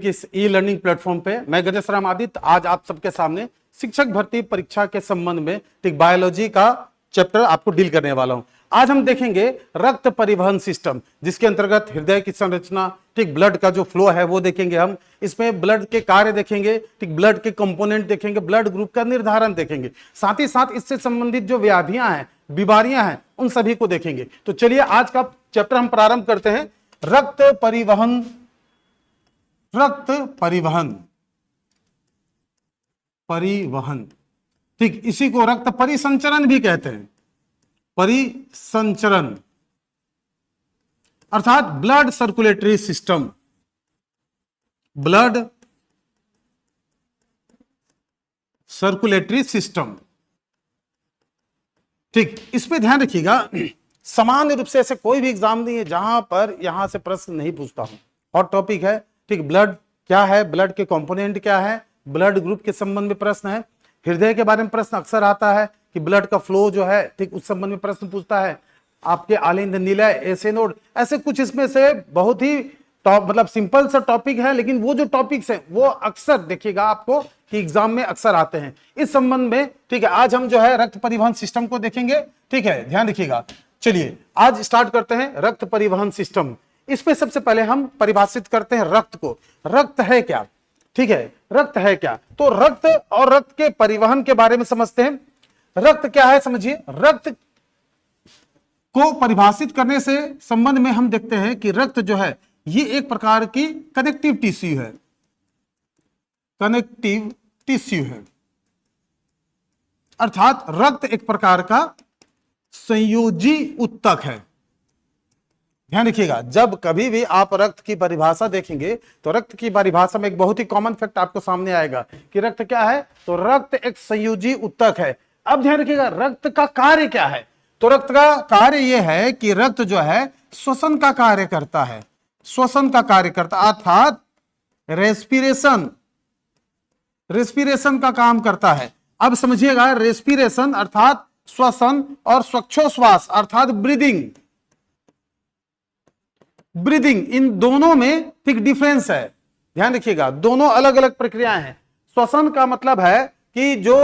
इस e learning platform पे मैं गणेश राम आदित्य आज आप सबके सामने शिक्षक भर्ती परीक्षा के संबंध में ठीक बायोलॉजी का चैप्टर आपको डील करने वाला हूं। आज हम देखेंगे रक्त परिवहन सिस्टम, जिसके अंतर्गत हृदय की संरचना, ठीक ब्लड का जो फ्लो है वो देखेंगे हम। इसमें ब्लड के कार्य देखेंगे, ठीक ब्लड के कंपोनेंट देखेंगे, ब्लड ग्रुप का निर्धारण देखेंगे, साथ ही साथ इससे संबंधित जो व्याधियां हैं, बीमारियां हैं, उन सभी को देखेंगे। तो चलिए आज का चैप्टर हम प्रारंभ करते हैं। रक्त परिवहन, रक्त परिवहन, परिवहन, ठीक, इसी को रक्त परिसंचरण भी कहते हैं। परिसंचरण अर्थात blood circulatory system, blood circulatory system, ठीक। इस पे ध्यान रखिएगा, सामान्य रूप से ऐसे कोई भी एग्जाम नहीं है जहां पर यहां से प्रश्न नहीं पूछता हूं। हॉट टॉपिक है, ठीक। ब्लड क्या है, ब्लड के कंपोनेंट क्या है, ब्लड ग्रुप के संबंध में प्रश्न है। हृदय के बारे में प्रश्न अक्सर आता है कि ब्लड का फ्लो जो है, ठीक, उस संबंध में प्रश्न पूछता है। आपके आलिंद निलय, ऐसे नोड, ऐसे कुछ इसमें से बहुत ही मतलब सिंपल सा टॉपिक है, लेकिन वो जो टॉपिक्स है वो अक्सर देखिएगा आपको कि एग्जाम में अक्सर आते हैं। इस संबंध में, ठीक है, आज हम जो है रक्त परिवहन सिस्टम को देखेंगे, ठीक है, ध्यान रखिएगा। चलिए आज स्टार्ट करते हैं रक्त परिवहन सिस्टम। इसमें सबसे पहले हम परिभाषित करते हैं रक्त को। रक्त है क्या, ठीक है, रक्त है क्या? तो रक्त और रक्त के परिवहन के बारे में समझते हैं। रक्त क्या है समझिए। रक्त को परिभाषित करने से संबंध में हम देखते हैं कि रक्त जो है ये एक प्रकार की कनेक्टिव टिश्यू है, कनेक्टिव टिश्यू है, अर्थात रक्त एक प्रकार का संयोजी उत्तक है। ध्यान रखिएगा, जब कभी भी आप रक्त की परिभाषा देखेंगे तो रक्त की परिभाषा में एक बहुत ही कॉमन फैक्ट आपको सामने आएगा कि रक्त क्या है, तो रक्त एक संयोजी उत्तक है। अब ध्यान रखिएगा रक्त का कार्य क्या है, तो रक्त का कार्य यह है कि रक्त जो है श्वसन का कार्य करता है, श्वसन का कार्य करता, अर्थात रेस्पिरेशन, रेस्पिरेशन का काम करता है। अब समझिएगा, रेस्पिरेशन अर्थात श्वसन और श्वासोच्छ्वास अर्थात ब्रीदिंग, ब्रीदिंग, इन दोनों में ठीक डिफरेंस है। ध्यान रखिएगा, दोनों अलग अलग प्रक्रियाएं हैं। श्वसन का मतलब है कि जो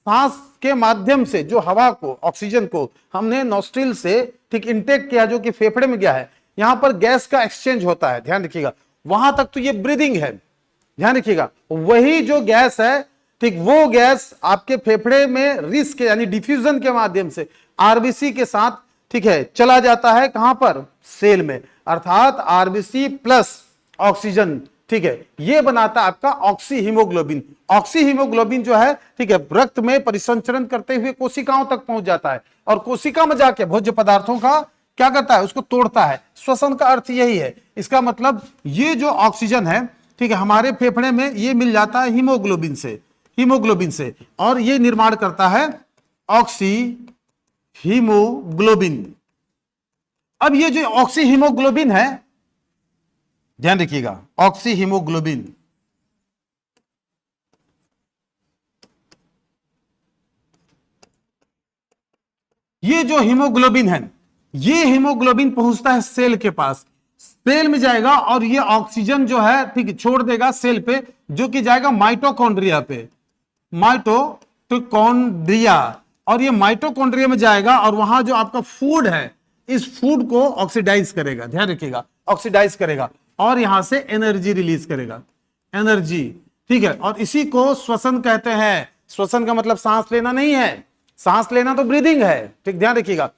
सांस के माध्यम से जो हवा को, ऑक्सीजन को हमने नॉस्ट्रिल से ठीक इंटेक किया, जो कि फेफड़े में गया है, यहां पर गैस का एक्सचेंज होता है। ध्यान रखिएगा, वहां तक तो ये ब्रीदिंग है। ध्यान रखिएगा, वही जो गैस है, ठीक, वो गैस आपके फेफड़े में रिस्क यानी डिफ्यूजन के माध्यम से आरबीसी के साथ, ठीक है, चला जाता है। कहां पर? सेल में, अर्थात आरबीसी प्लस ऑक्सीजन, ठीक है, ये बनाता है आपका ऑक्सी हीमोग्लोबिन। ऑक्सी हीमोग्लोबिन जो है, ठीक है, रक्त में परिसंचरण करते हुए कोशिकाओं तक पहुंच जाता है और कोशिका में जाके भोज्य पदार्थों का क्या करता है, उसको तोड़ता है। श्वसन का अर्थ यही है। इसका मतलब ये जो ऑक्सीजन है, ठीक है, हमारे फेफड़े में ये मिल जाता है हीमोग्लोबिन से, हीमोग्लोबिन से, और ये निर्माण करता है ऑक्सी हीमोग्लोबिन। अब ये जो ऑक्सी हीमोग्लोबिन है, ध्यान रखिएगा, ऑक्सी हीमोग्लोबिन, ये जो हीमोग्लोबिन है, ये हीमोग्लोबिन पहुंचता है सेल के पास, सेल में जाएगा और ये ऑक्सीजन जो है, ठीक, छोड़ देगा सेल पे, जो कि जाएगा माइटोकॉन्ड्रिया पे, माइटोकॉन्ड्रिया, और ये माइटोकॉन्ड्रिया में जाएगा और वहां जो आपका फूड है, इस फूड को ऑक्सीडाइज करेगा। ध्यान रखिएगा, ऑक्सीडाइज करेगा और यहां से एनर्जी रिलीज करेगा, एनर्जी, ठीक है, और इसी को श्वसन कहते हैं। श्वसन का मतलब सांस लेना नहीं है, सांस लेना तो ब्रीदिंग है, ठीक, ध्यान रखिएगा।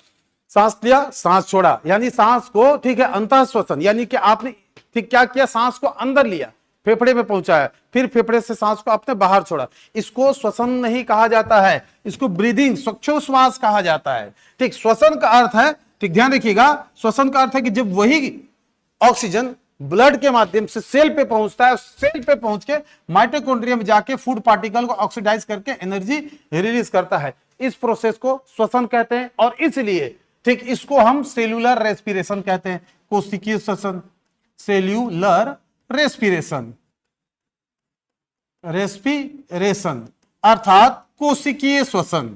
सांस लिया, सांस छोड़ा, यानी सांस को, ठीक है, अंतः श्वसन, यानी कि आपने, ठीक, क्या किया, सांस को अंदर लिया, फेफड़े में पहुंचाया, फिर फेफड़े से सांस को आपने बाहर छोड़ा। इसको श्वसन नहीं कहा जाता है, इसको ब्रीदिंग, श्वासोच्छ्वास कहा जाता है, ठीक। श्वसन का अर्थ है, ठीक, ध्यान रखिएगा, श्वसन का अर्थ है कि जब वही ऑक्सीजन ब्लड के माध्यम से सेल पे पहुंचता है, सेल पे पहुंच के माइटोकॉन्ड्रिया में जाके फूड पार्टिकल को ऑक्सीडाइज करके एनर्जी रिलीज करता है। इस प्रोसेस को श्वसन कहते हैं और इसलिए, ठीक, इसको हम सेल्यूलर रेस्पिरेशन कहते हैं, कोशिकीय श्वसन, सेल्यूलर रेस्पिरेशन, रेस्पिरेशन अर्थात कोशिकीय श्वसन,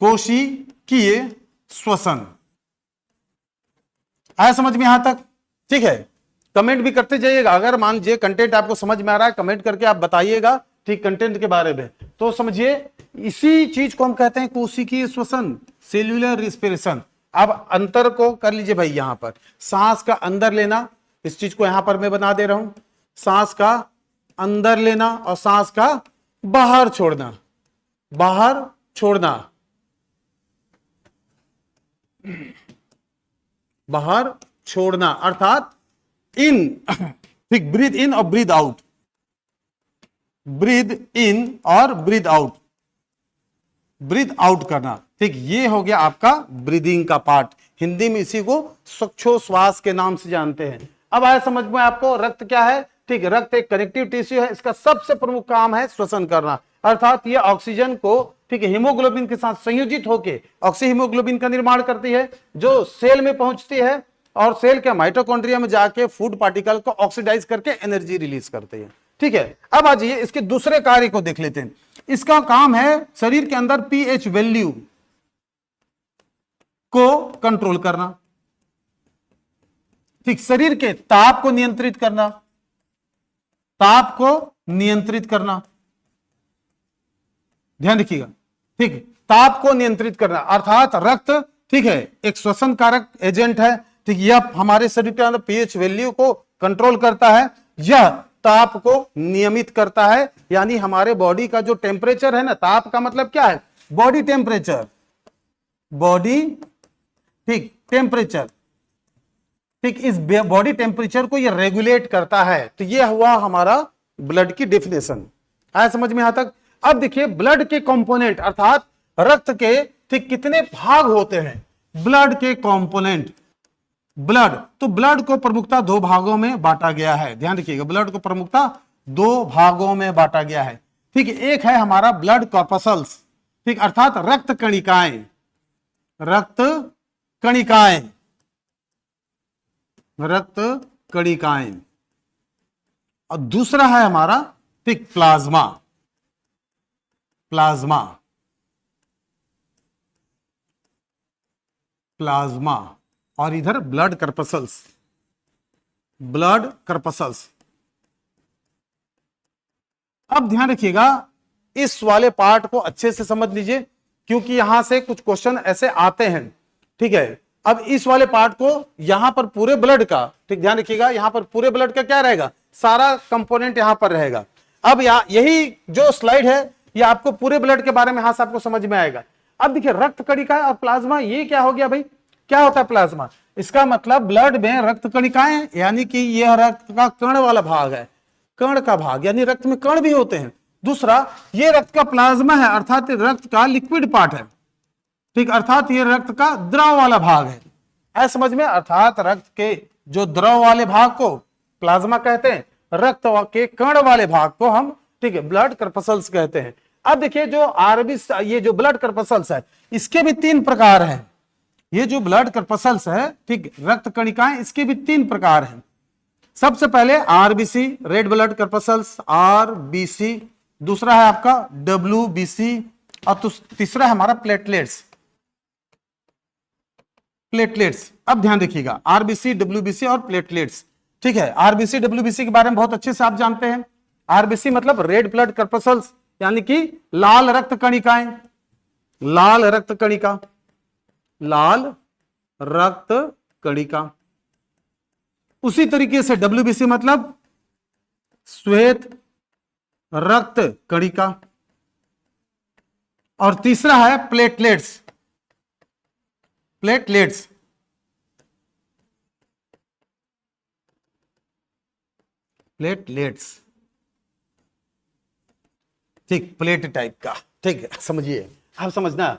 कोशिकीय श्वसन। आया समझ में यहां तक, ठीक है। कमेंट भी करते जाइएगा। अगर मान लीजिए कंटेंट आपको समझ में आ रहा है, कमेंट करके आप बताइएगा, ठीक, कंटेंट के बारे में। तो समझिए इसी चीज को हम कहते हैं कोशिकीय श्वसन, सेल्यूलर रिस्पिरेशन। अब अंतर को कर लीजिए भाई, यहां पर सांस का अंदर लेना, इस चीज को यहां पर मैं बना दे रहा हूं, सांस का अंदर लेना और सांस का बाहर छोड़ना, बाहर छोड़ना, बाहर छोड़ना, अर्थात इन, ठीक, ब्रीथ इन और ब्रीथ आउट, ब्रीथ इन और ब्रीथ आउट, ब्रीथ आउट करना, ठीक, ये हो गया आपका ब्रीदिंग का पार्ट। हिंदी में इसी को श्वासोच्छ्वास के नाम से जानते हैं। अब आया समझ में आपको रक्त क्या है, ठीक, रक्त एक कनेक्टिव टिश्यू है, इसका सबसे प्रमुख काम है श्वसन करना, अर्थात ये ऑक्सीजन को, ठीक है, हीमोग्लोबिन के साथ संयोजित होकर ऑक्सी हीमोग्लोबिन का निर्माण करती है, जो सेल में पहुंचती है और सेल के माइटोकॉन्ड्रिया में जाके फूड पार्टिकल को ऑक्सीडाइज करके एनर्जी रिलीज करते हैं, ठीक है। अब आ जाइए इसके दूसरे कार्य को देख लेते हैं। इसका काम है शरीर के अंदर पीएच वैल्यू को कंट्रोल करना, ठीक, शरीर के ताप को नियंत्रित करना, ताप को नियंत्रित करना, ध्यान रखिएगा, ठीक, ताप को नियंत्रित करना, अर्थात रक्त, ठीक है, एक श्वसन कारक एजेंट है, ठीक, यह हमारे शरीर के अंदर पीएच वैल्यू को कंट्रोल करता है, यह ताप को नियमित करता है, यानी हमारे बॉडी का जो टेम्परेचर है ना, ताप का मतलब क्या है, बॉडी टेम्परेचर, बॉडी, ठीक, टेम्परेचर, ठीक, इस बॉडी टेम्परेचर को यह रेगुलेट करता है। तो यह हुआ हमारा ब्लड की डेफिनेशन, आया समझ में यहां तक। अब देखिए ब्लड के कंपोनेंट, अर्थात रक्त के, ठीक, कितने भाग होते हैं, ब्लड के कंपोनेंट, ब्लड, तो ब्लड को प्रमुखता दो भागों में बांटा गया है, ध्यान रखिएगा, ब्लड को प्रमुखता दो भागों में बांटा गया है, ठीक, एक है हमारा ब्लड कॉर्पसल्स, ठीक, अर्थात रक्त कणिकाएं, रक्त कणिकाएं, रक्त कणिकाएं, और दूसरा है हमारा, ठीक, प्लाज्मा, प्लाज्मा, प्लाज्मा, और इधर ब्लड कर्पसल्स, ब्लड कर्पसल्स। अब ध्यान रखिएगा इस वाले पार्ट को अच्छे से समझ लीजिए, क्योंकि यहां से कुछ क्वेश्चन ऐसे आते हैं, ठीक है। अब इस वाले पार्ट को यहां पर पूरे ब्लड का, ठीक, ध्यान रखिएगा, यहां पर पूरे ब्लड का क्या रहेगा, सारा कंपोनेंट यहां पर रहेगा। अब यही जो स्लाइड है ये आपको पूरे ब्लड के बारे में यहां से आपको समझ में आएगा। अब देखिए रक्त कणिका और प्लाज्मा, ये क्या हो गया भाई, क्या होता है प्लाज्मा, इसका मतलब ब्लड में रक्त कणिकाएं, यानी कि यह रक्त का कण वाला भाग है, कण का भाग, यानी रक्त में कण भी होते हैं। दूसरा, ये रक्त का प्लाज्मा है, अर्थात रक्त का लिक्विड पार्ट है, ठीक, अर्थात ये रक्त का द्रव वाला भाग है, ऐसा समझ में, अर्थात रक्त के जो द्रव वाले भाग को प्लाज्मा कहते हैं, रक्त के कण वाले भाग को हम, ठीक है, ब्लड कर्पसल्स कहते हैं। अब देखिए जो आरबीसी, ये जो ब्लड कर्पसल्स है, इसके भी तीन प्रकार हैं, ये जो ब्लड कर्पसल्स है, ठीक, रक्त कणिकाएं, इसके भी तीन प्रकार हैं। सबसे पहले RBC, red blood corpuscles, RBC, दूसरा है आपका डब्ल्यूबीसी, और तीसरा है हमारा प्लेटलेट्स, प्लेटलेट्स। अब ध्यान रखिएगा आरबीसी, डब्ल्यूबीसी और प्लेटलेट्स, ठीक है। आरबीसी डब्ल्यूबीसी के बारे में बहुत अच्छे से आप जानते हैं। आरबीसी मतलब रेड ब्लड कर्पसल्स, यानी कि लाल रक्त कणिकाएं, लाल रक्त कणिका, लाल रक्त कणिका। उसी तरीके से डब्ल्यूबीसी मतलब श्वेत रक्त कणिका, और तीसरा है प्लेटलेट्स, प्लेटलेट्स, प्लेटलेट्स, ठीक, प्लेट टाइप का, ठीक है, समझिए, आप समझना,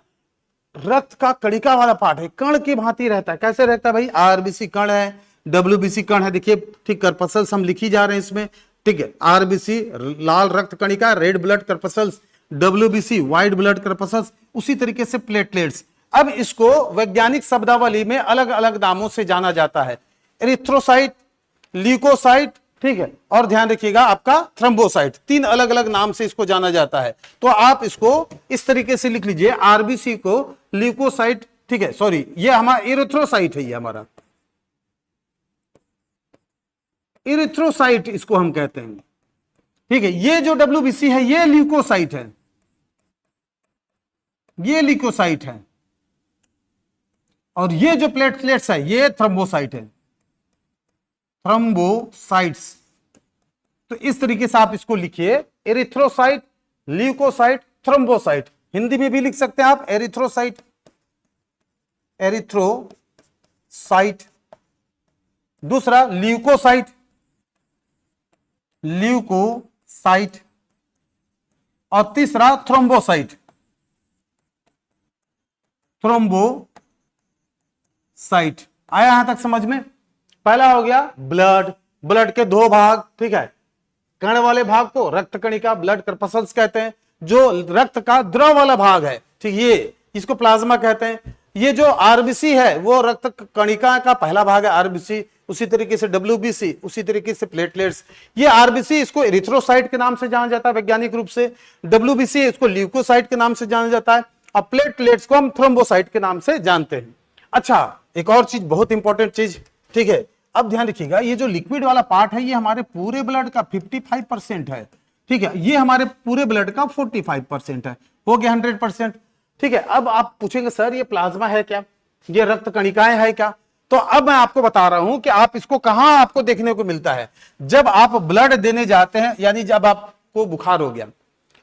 रक्त का कणिका वाला पार्ट है, कण की भांति रहता है। कैसे रहता है भाई, आरबीसी कण है, डब्ल्यूबीसी कण है, देखिए, ठीक, कर्पसल्स हम लिखी जा रहे हैं इसमें, ठीक है, आरबीसी लाल रक्त कणिका, red blood corpuscles, WBC white blood corpuscles, उसी तरीके से प्लेटलेट्स। अब इसको वैज्ञानिक शब्दावली में अलग अलग नामों से जाना जाता है, एरिथ्रोसाइट, ल्यूकोसाइट, ठीक है, और ध्यान रखिएगा आपका थ्रोम्बोसाइट, तीन अलग अलग नाम से इसको जाना जाता है। तो आप इसको इस तरीके से लिख लीजिए, आरबीसी को ल्यूकोसाइट, ठीक है, सॉरी, ये हमारा एरिथ्रोसाइट है, ये हमारा इरिथ्रोसाइट इसको हम कहते हैं। ठीक है, ये जो WBC है ये ल्यूकोसाइट है, ये ल्यूकोसाइट है, और ये जो प्लेटलेट्स है ये थ्रोम्बोसाइट है, थ्रोम्बोसाइट्स। तो इस तरीके से आप इसको लिखिए, एरिथ्रोसाइट, ल्यूकोसाइट, थ्रोम्बोसाइट। हिंदी में भी लिख सकते हैं आप एरिथ्रोसाइट, एरिथ्रोसाइट। दूसरा ल्यूकोसाइट, ल्यूकोसाइट। और तीसरा थ्रोम्बोसाइट, थ्रोम्बोसाइट। आया यहां तक समझ में? पहला हो गया ब्लड, ब्लड के दो भाग, ठीक है। कण वाले भाग को रक्त कणिका, ब्लड कर्पसल्स कहते हैं, जो रक्त का द्रव वाला भाग है, ठीक, ये इसको प्लाज्मा कहते हैं। ये जो आरबीसी है वो रक्त कणिका का पहला भाग है, आरबीसी। उसी तरीके से डब्ल्यूबीसी, उसी तरीके से प्लेटलेट्स। ये आरबीसी इसको एरिथ्रोसाइट के नाम से जाना जाता है वैज्ञानिक रूप से, डब्ल्यूबीसी इसको ल्यूकोसाइट के नाम से जाना जाता है, और प्लेटलेट्स को हम थ्रोम्बोसाइट के नाम से जानते हैं। अच्छा, एक और चीज, बहुत इंपॉर्टेंट चीज, ठीक है, अब ध्यान रखिएगा, ये जो लिक्विड वाला पार्ट है ये हमारे पूरे ब्लड का 55% है, ठीक है। ये हमारे पूरे ब्लड का 45% है, हो गया 100%, ठीक है। अब आप पूछेंगे सर ये प्लाज्मा है क्या, ये रक्त कणिकाएं है क्या? तो अब मैं आपको बता रहा हूं कि आप इसको कहां आपको देखने को मिलता है। जब आप ब्लड देने जाते हैं, यानी जब आपको बुखार हो गया,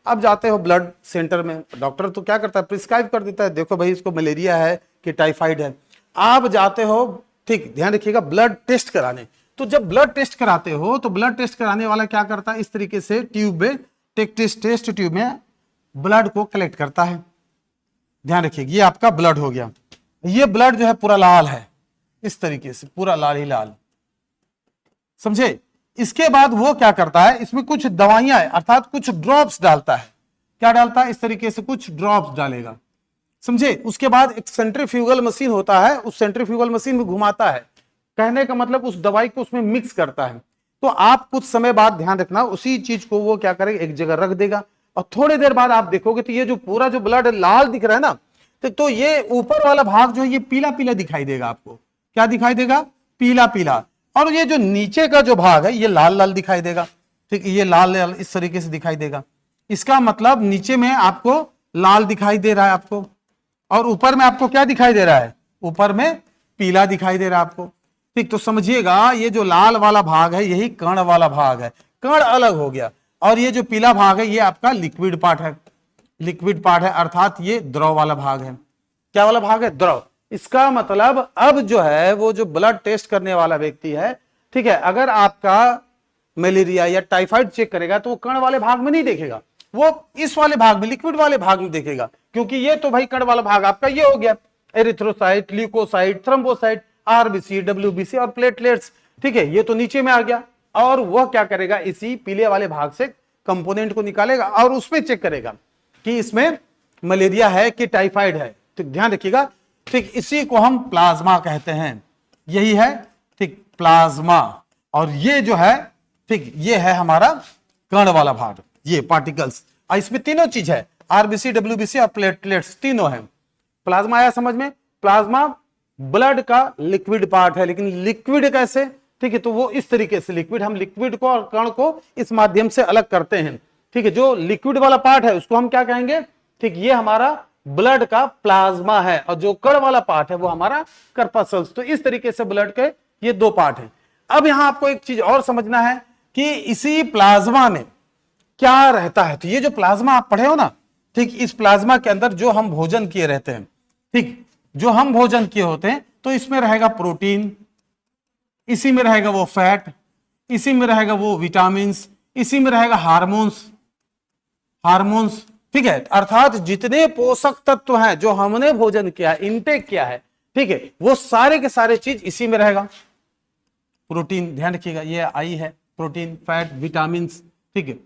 अब जाते हो ब्लड सेंटर में, डॉक्टर तो क्या करता है, प्रिस्क्राइब कर देता है, देखो भाई इसको मलेरिया है कि टाइफाइड है। आप जाते हो, ठीक, ध्यान रखिएगा, ब्लड टेस्ट कराने। तो जब ब्लड टेस्ट कराते हो तो ब्लड टेस्ट कराने वाला क्या करता है, इस तरीके से ट्यूब में, टेस्ट ट्यूब में ब्लड को कलेक्ट करता है। ध्यान रखिएगा, ये आपका ब्लड हो गया। ये ब्लड जो है पूरा लाल है, इस तरीके से पूरा लाल ही लाल, समझे। इसके बाद वो क्या करता है, इसमें कुछ दवाइयां अर्थात कुछ ड्रॉप्स डालता है। क्या डालता है, इस तरीके से कुछ ड्रॉप्स डालेगा, समझे। उसके बाद एक सेंट्रीफ्यूगल मशीन होता है, उस सेंट्रीफ्यूगल मशीन में घुमाता है, कहने का मतलब उस दवाई को उसमें मिक्स करता है। तो आप कुछ समय बाद ध्यान रखना, उसी चीज को वो क्या करेगा, एक जगह रख देगा, और थोड़ी देर बाद आप देखोगे तो ये जो पूरा जो ब्लड लाल दिख रहा है ना, तो ये ऊपर वाला भाग जो है ये पीला पीला दिखाई देगा आपको। क्या दिखाई देगा, पीला पीला। और ये जो नीचे का जो भाग है ये लाल लाल दिखाई देगा, ठीक, ये लाल लाल इस तरीके से दिखाई देगा। इसका मतलब नीचे में आपको लाल दिखाई दे रहा है आपको, और ऊपर में आपको क्या दिखाई दे रहा है, ऊपर में पीला दिखाई दे रहा है आपको, ठीक। तो समझिएगा, ये जो लाल वाला भाग है यही कण वाला भाग है, कण अलग हो गया। और ये जो पीला भाग है ये आपका लिक्विड पार्ट है, लिक्विड पार्ट है, अर्थात ये द्रव वाला भाग है। क्या वाला भाग है, द्रव। इसका मतलब अब जो है वो जो ब्लड टेस्ट करने वाला व्यक्ति है, ठीक है, अगर आपका मलेरिया या टाइफाइड चेक करेगा तो वो कण वाले भाग में नहीं देखेगा, वो इस वाले भाग में, लिक्विड वाले भाग में देखेगा, क्योंकि ये तो भाई कण वाला भाग आपका ये हो गया, erythrocyte, leukocyte, thrombocyte, RBC, WBC और प्लेटलेट्स, ठीक है, ये तो नीचे में आ गया। और वह क्या करेगा, इसी पीले वाले भाग से कंपोनेंट को निकालेगा और उसमें चेक करेगा कि इसमें मलेरिया है कि टाइफाइड है। तो ध्यान रखिएगा, ठीक, इसी को हम प्लाज्मा कहते हैं, यही है, ठीक, प्लाज्मा। और ये जो है, ठीक, ये है हमारा कण वाला भाग, ये पार्टिकल्स। इसमें तीनों चीज है, आरबीसी, डब्ल्यूबीसी और प्लेटलेट्स, तीनों है। प्लाज्मा आया समझ में? प्लाज्मा ब्लड का लिक्विड पार्ट है, लेकिन लिक्विड कैसे, ठीक है, तो वो इस तरीके से लिक्विड, हम लिक्विड को और कण को इस माध्यम से अलग करते हैं, ठीक है। जो लिक्विड वाला पार्ट है उसको हम क्या कहेंगे, ठीक, ये हमारा ब्लड का प्लाज्मा है, और जो कण वाला पार्ट है वो हमारा कर्पसल्स। तो इस तरीके से ब्लड के ये दो पार्ट हैं। अब यहां आपको एक चीज और समझना है कि इसी प्लाज्मा में क्या रहता है। तो ये जो प्लाज्मा आप पढ़े हो ना, ठीक, इस प्लाज्मा के अंदर जो हम भोजन किए रहते हैं, ठीक, जो हम भोजन किए होते हैं, तो इसमें रहेगा प्रोटीन, इसी में रहेगा वो फैट, इसी में रहेगा वो विटामिन्स, इसी में रहेगा हार्मोन्स, हार्मोन्स, ठीक है। अर्थात जितने पोषक तत्व हैं जो हमने भोजन किया, इनटेक किया है, ठीक है, वो सारे के सारे चीज इसी में रहेगा। प्रोटीन, ध्यान रखिएगा, ये आई है प्रोटीन, फैट, विटामिन्स, ठीक है,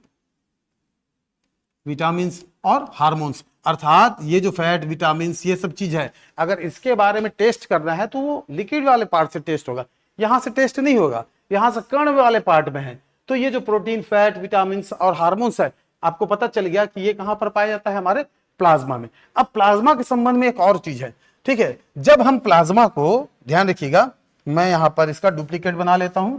विटामिन्स और हार्मोन्स। अर्थात ये जो फैट, विटामिन्स, ये सब चीज है, अगर इसके बारे में टेस्ट करना है तो वो लिक्विड वाले पार्ट से टेस्ट होगा, यहां से टेस्ट नहीं होगा, यहां से कण वाले पार्ट में है। तो ये जो प्रोटीन, फैट, विटामिन्स और हार्मोन्स है, आपको पता चल गया कि ये कहां पर पाया जाता है, हमारे प्लाज्मा में। अब प्लाज्मा के संबंध में एक और चीज है, ठीक है, जब हम प्लाज्मा को, ध्यान रखिएगा, मैं यहां पर इसका डुप्लीकेट बना लेता हूं,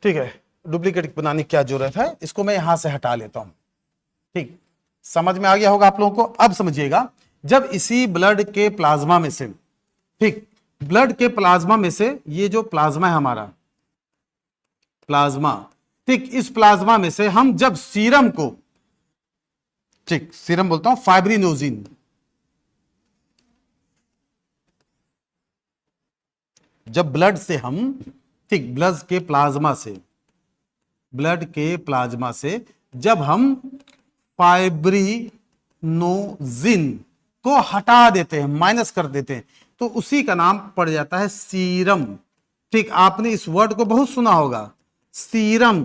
ठीक है, डुप्लीकेट बनाने की क्या जरूरत है, इसको मैं यहां से हटा लेता हूं। ठीक, समझ में आ गया होगा आप लोगों को। अब समझिएगा, जब इसी ब्लड के प्लाज्मा में से, ठीक, ब्लड के प्लाज्मा में से, ये जो प्लाज्मा है हमारा, प्लाज्मा, ठीक, इस प्लाज्मा में से हम जब सीरम को, ठीक, सीरम बोलता हूं, फाइब्रिनोजिन, जब ब्लड से हम, ठीक, ब्लड के प्लाज्मा से, ब्लड के प्लाज्मा से जब हम फाइब्रिनोजिन को हटा देते हैं, माइनस कर देते हैं, तो उसी का नाम पड़ जाता है सीरम। ठीक, आपने इस वर्ड को बहुत सुना होगा, सीरम।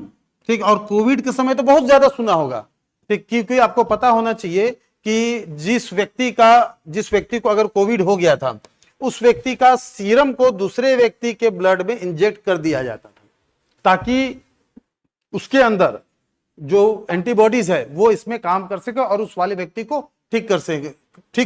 ठीक, और कोविड के समय तो बहुत ज्यादा सुना होगा। ठीक, क्योंकि आपको पता होना चाहिए कि जिस व्यक्ति को अगर कोविड हो गया था, उस व्यक्ति का सीरम को दूसरे व्यक्ति के ब्लड में इंजेक्ट कर दिया जाता था, ताकि उसके अंदर जो एंटीबॉडीज है वो इसमें काम कर सके और उस वाले व्यक्ति को ठीक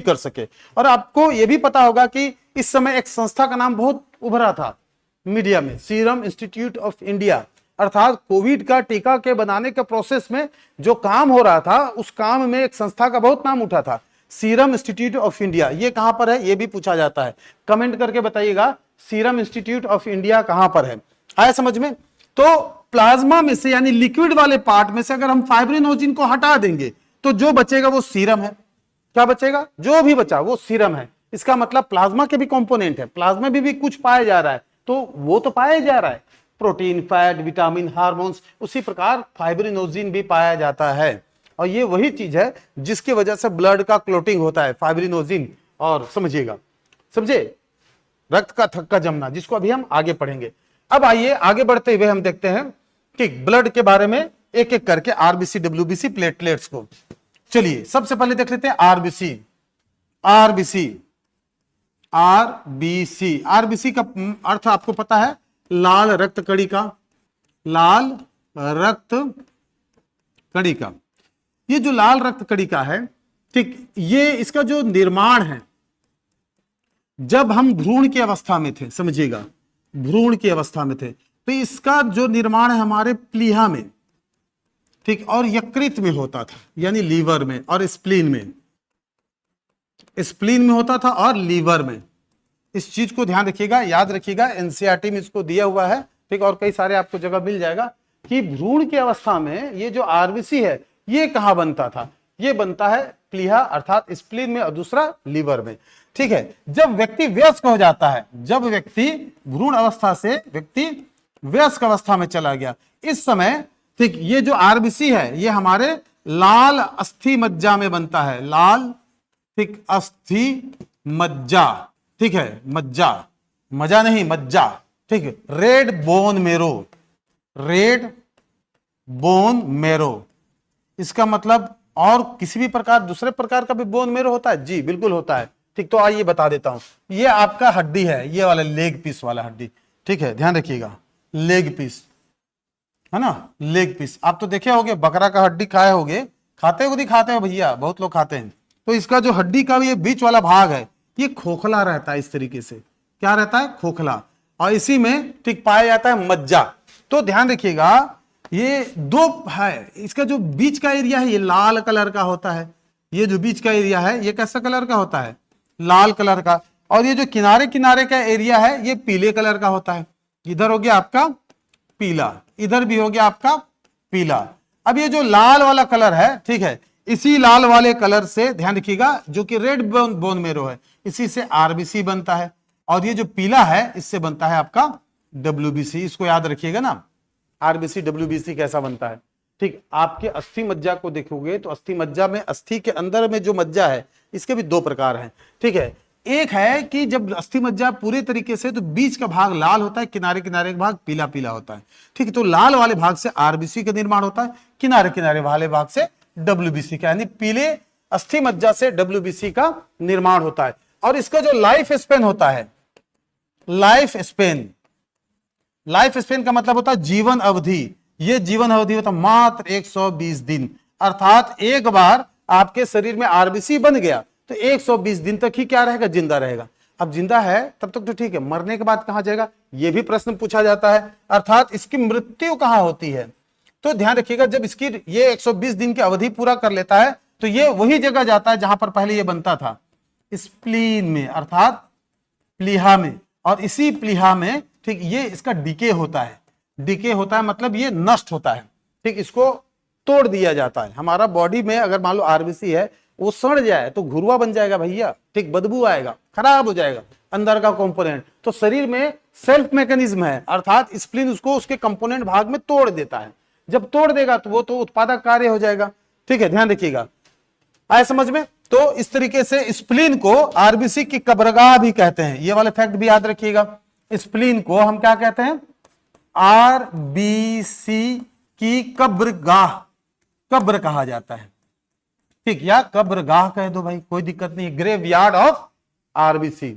कर सके। और आपको यह भी पता होगा कि इस समय एक संस्था का नाम बहुत उभरा था मीडिया में, सीरम इंस्टीट्यूट ऑफ इंडिया, अर्थात कोविड का टीका के बनाने के प्रोसेस में जो काम हो रहा था, उस काम में एक संस्था का बहुत नाम उठा था, सीरम इंस्टीट्यूट ऑफ इंडिया। ये कहां पर है, ये भी पूछा जाता है, कमेंट करके बताइएगा, सीरम इंस्टीट्यूट ऑफ इंडिया कहां पर है। आया समझ में? तो प्लाज्मा में से, यानी लिक्विड वाले पार्ट में से अगर हम फाइब्रिनोजिन को हटा देंगे तो जो बचेगा वो सीरम है। क्या बचेगा? जो भी बचा वो सीरम है। इसका मतलब प्लाज्मा के भी कंपोनेंट है, प्लाज्मा भी कुछ पाया जा रहा है, तो वो तो पाया जा रहा है, प्रोटीन, फैट, विटामिन, हार्मोन्स, उसी प्रकार फाइब्रिनोजिन भी पाया जाता है। और ये वही चीज है जिसकी वजह से ब्लड का क्लोटिंग होता है, फाइब्रिनोजिन। और समझिएगा, समझे, रक्त का थक्का जमना, जिसको अभी हम आगे पढ़ेंगे। अब आइए आगे बढ़ते हुए हम देखते हैं कि ब्लड के बारे में एक एक करके, आरबीसी, डब्ल्यूबीसी, प्लेटलेट्स को। चलिए सबसे पहले देख लेते हैं आरबीसी। आरबीसी, आरबीसी, आरबीसी का अर्थ आपको पता है, लाल रक्त कणिका, लाल रक्त कणिका। ये जो लाल रक्त कणिका है, ठीक, ये इसका जो निर्माण है, जब हम भ्रूण की अवस्था में थे, समझिएगा, भ्रूण की अवस्था में थे, तो इसका जो निर्माण है हमारे प्लीहा में, ठीक, और यकृत में होता था, यानी लीवर में और स्प्लीन में, स्प्लीन में होता था और लीवर में। इस चीज को ध्यान रखिएगा, याद रखिएगा, एनसीईआरटी में इसको दिया हुआ है, ठीक, और कई सारे आपको जगह मिल जाएगा कि भ्रूण की अवस्था में ये जो आरबीसी है ये कहां बनता था, ये बनता है प्लीहा अर्थात स्प्लीन में और दूसरा लीवर में। ठीक है, जब व्यक्ति वयस्क हो जाता है, जब व्यक्ति भ्रूण अवस्था से व्यक्ति वयस्क अवस्था में चला गया, इस समय, ठीक, ये जो आरबीसी है ये हमारे लाल अस्थि मज्जा में बनता है, लाल, ठीक, अस्थि मज्जा, ठीक है, मज्जा, मजा नहीं, मज्जा, ठीक है, red bone marrow, red bone marrow. इसका मतलब और किसी भी प्रकार, दूसरे प्रकार का भी बोन मेरो होता है? जी बिल्कुल होता है। ठीक, तो आइए बता देता हूं, ये आपका हड्डी है, ये वाला लेग पीस वाला हड्डी, ठीक है, ध्यान रखिएगा, लेग पीस है ना, लेग पीस। आप तो देखे होगे, बकरा का हड्डी खाए होगे, खाते हो, दिखाते हो भैया, बहुत लोग खाते हैं। तो इसका जो हड्डी का ये बीच वाला भाग है, ये खोखला रहता है, इस तरीके से, क्या रहता है? खोखला, और इसी में, ठीक, पाया जाता है मज्जा। तो ध्यान रखिएगा, ये दो है, इसका जो बीच का एरिया है ये लाल कलर का होता है, ये जो बीच का एरिया है ये कैसा कलर का होता है? लाल कलर का। और ये जो किनारे किनारे का एरिया है ये पीले कलर का होता है। इधर हो गया आपका पीला, इधर भी हो गया आपका पीला। अब ये जो लाल वाला कलर है, ठीक है, इसी लाल वाले कलर से, ध्यान रखिएगा, जो कि रेड बोन मेरो है, इसी से आरबीसी बनता है, और ये जो पीला है इससे बनता है आपका डब्ल्यूबीसी। इसको याद रखिएगा ना, आरबीसी डब्ल्यूबीसी कैसा बनता है। ठीक, आपके अस्थि मज्जा को देखोगे तो अस्थि मज्जा में, अस्थि के अंदर में जो मज्जा है इसके भी दो प्रकार हैं। ठीक है, एक है कि जब अस्थि मज्जा पूरे तरीके से, तो बीच का भाग लाल होता है, किनारे किनारे का भाग पीला पीला होता है। ठीक है, तो लाल वाले भाग से आरबीसी का निर्माण होता है, किनारे किनारे वाले भाग से डब्ल्यूबीसी का, यानी पीले अस्थि मज्जा से डब्ल्यूबीसी का निर्माण होता है। और इसका जो लाइफ स्पेन होता है, लाइफ स्पेन, लाइफ स्पेन का मतलब होता है जीवन अवधि। ये जीवन अवधि होता है मात्र 120 दिन, अर्थात एक बार आपके शरीर में आरबीसी बन गया तो 120 दिन तक ही क्या रहेगा? जिंदा रहेगा। अब जिंदा है तब तक तो ठीक है, मरने के बाद कहां जाएगा, यह भी प्रश्न पूछा जाता है, अर्थात इसकी मृत्यु कहां होती है। तो ध्यान रखिएगा, जब इसकी ये 120 दिन की अवधि पूरा कर लेता है तो ये वही जगह जाता है जहां पर पहले ये बनता था, स्प्लीन में, अर्थात प्लीहा में। और इसी प्लीहा में ठीक ये इसका डीके होता है, डीके होता है मतलब ये नष्ट होता है, ठीक, इसको तोड़ दिया जाता है। हमारा बॉडी में अगर मान लो आरबीसी है, वो सड़ जाए तो घुरवा बन जाएगा भैया, ठीक, बदबू आएगा, खराब हो जाएगा अंदर का कंपोनेंट। तो शरीर में सेल्फ मैकेनिज्म है, अर्थात स्प्लीन उसको उसके कंपोनेंट भाग में तोड़ देता है। जब तोड़ देगा तो वो तो उत्पादक कार्य हो जाएगा, ठीक है, ध्यान रखिएगा, आए समझ में। तो इस तरीके से स्प्लीन को आरबीसी की कब्रगाह भी कहते हैं, ये वाले फैक्ट भी याद रखिएगा। स्प्लीन को हम क्या कहते हैं, आरबीसी की कब्रगाह, कब्र कहा जाता है, ठीक, या कब्रगाह कह दो भाई, कोई दिक्कत नहीं है, ग्रेवयार्ड ऑफ आरबीसी।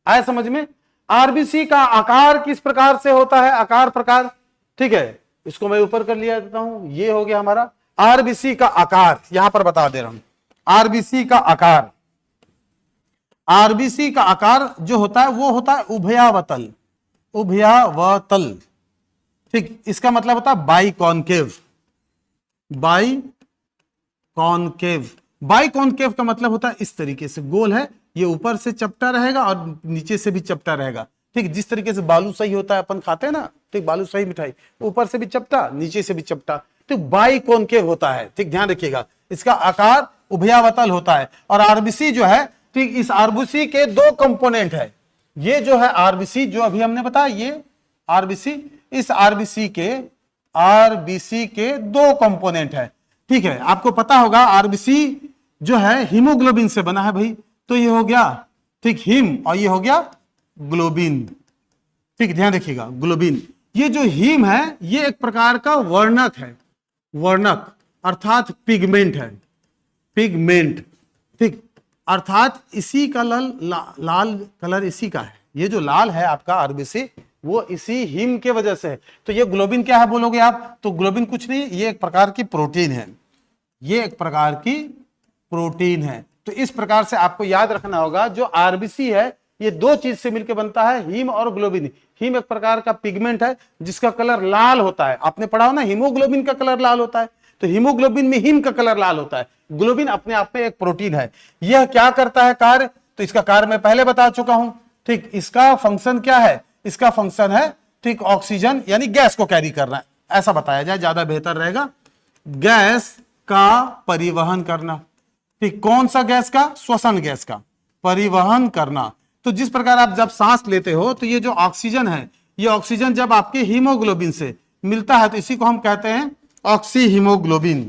आए समझ में। आरबीसी का आकार किस प्रकार से होता है, आकार प्रकार, ठीक है, इसको मैं ऊपर कर लिया देता हूं, ये हो गया हमारा आरबीसी का आकार, यहां पर बता दे रहा हूं। आरबीसी का आकार, आरबीसी का आकार जो होता है वो होता है उभयावतल, उभयावतल, ठीक, इसका मतलब होता है by concave, by concave. By concave का मतलब होता है इस तरीके से गोल है, ये ऊपर से चपटा रहेगा और नीचे से भी चपटा रहेगा, ठीक, जिस तरीके से बालूशाही होता है अपन खाते हैं ना, ठीक, बालूशाही मिठाई ऊपर से भी चपटा नीचे से भी चपटा, तो बाई कॉनकेव होता है, ठीक, ध्यान रखिएगा, इसका आकार उभयावतल होता है। और आरबीसी जो है, ठीक, इस आरबीसी के दो कंपोनेंट है, ये जो है आरबीसी जो अभी हमने बताया, ये आरबीसी, इस आरबीसी के दो कंपोनेंट है, ठीक है। आपको पता होगा आरबीसी जो है हीमोग्लोबिन से बना है भाई, तो ये हो गया, ठीक, हीम, और ये हो गया ग्लोबिन, ठीक, ध्यान रखिएगा, ग्लोबिन। ये जो हीम है ये एक प्रकार का वर्णक है, वर्णक अर्थात पिगमेंट है, पिगमेंट, ठीक, अर्थात इसी का लाल कलर इसी का है, ये जो लाल है आपका आरबीसी वो इसी हीम के वजह से है। तो ये ग्लोबिन क्या है बोलोगे आप, तो ग्लोबिन कुछ नहीं, ये एक प्रकार की प्रोटीन है, ये एक प्रकार की प्रोटीन है। तो इस प्रकार से आपको याद रखना होगा, जो आरबीसी है ये दो चीज से मिलकर बनता है, हीम और ग्लोबिन। हीम एक प्रकार का पिगमेंट है जिसका कलर लाल होता है, आपने पढ़ा हो ना, हीमोग्लोबिन का कलर लाल होता है, तो हीमोग्लोबिन में हीम का कलर लाल होता है। ग्लोबिन अपने आप में एक प्रोटीन है। यह क्या करता है कार्य, तो इसका कार्य मैं पहले बता चुका हूं, ठीक, इसका फंक्शन क्या है, इसका फंक्शन है, ठीक, ऑक्सीजन यानी गैस को कैरी करना, ऐसा बताया जाए ज्यादा बेहतर रहेगा, गैस का परिवहन करना, ठीक, कौन सा गैस का, श्वसन गैस का परिवहन करना। तो जिस प्रकार आप जब सांस लेते हो तो ये जो ऑक्सीजन है, ये ऑक्सीजन जब आपके हीमोग्लोबिन से मिलता है तो इसी को हम कहते हैं ऑक्सी हीमोग्लोबिन।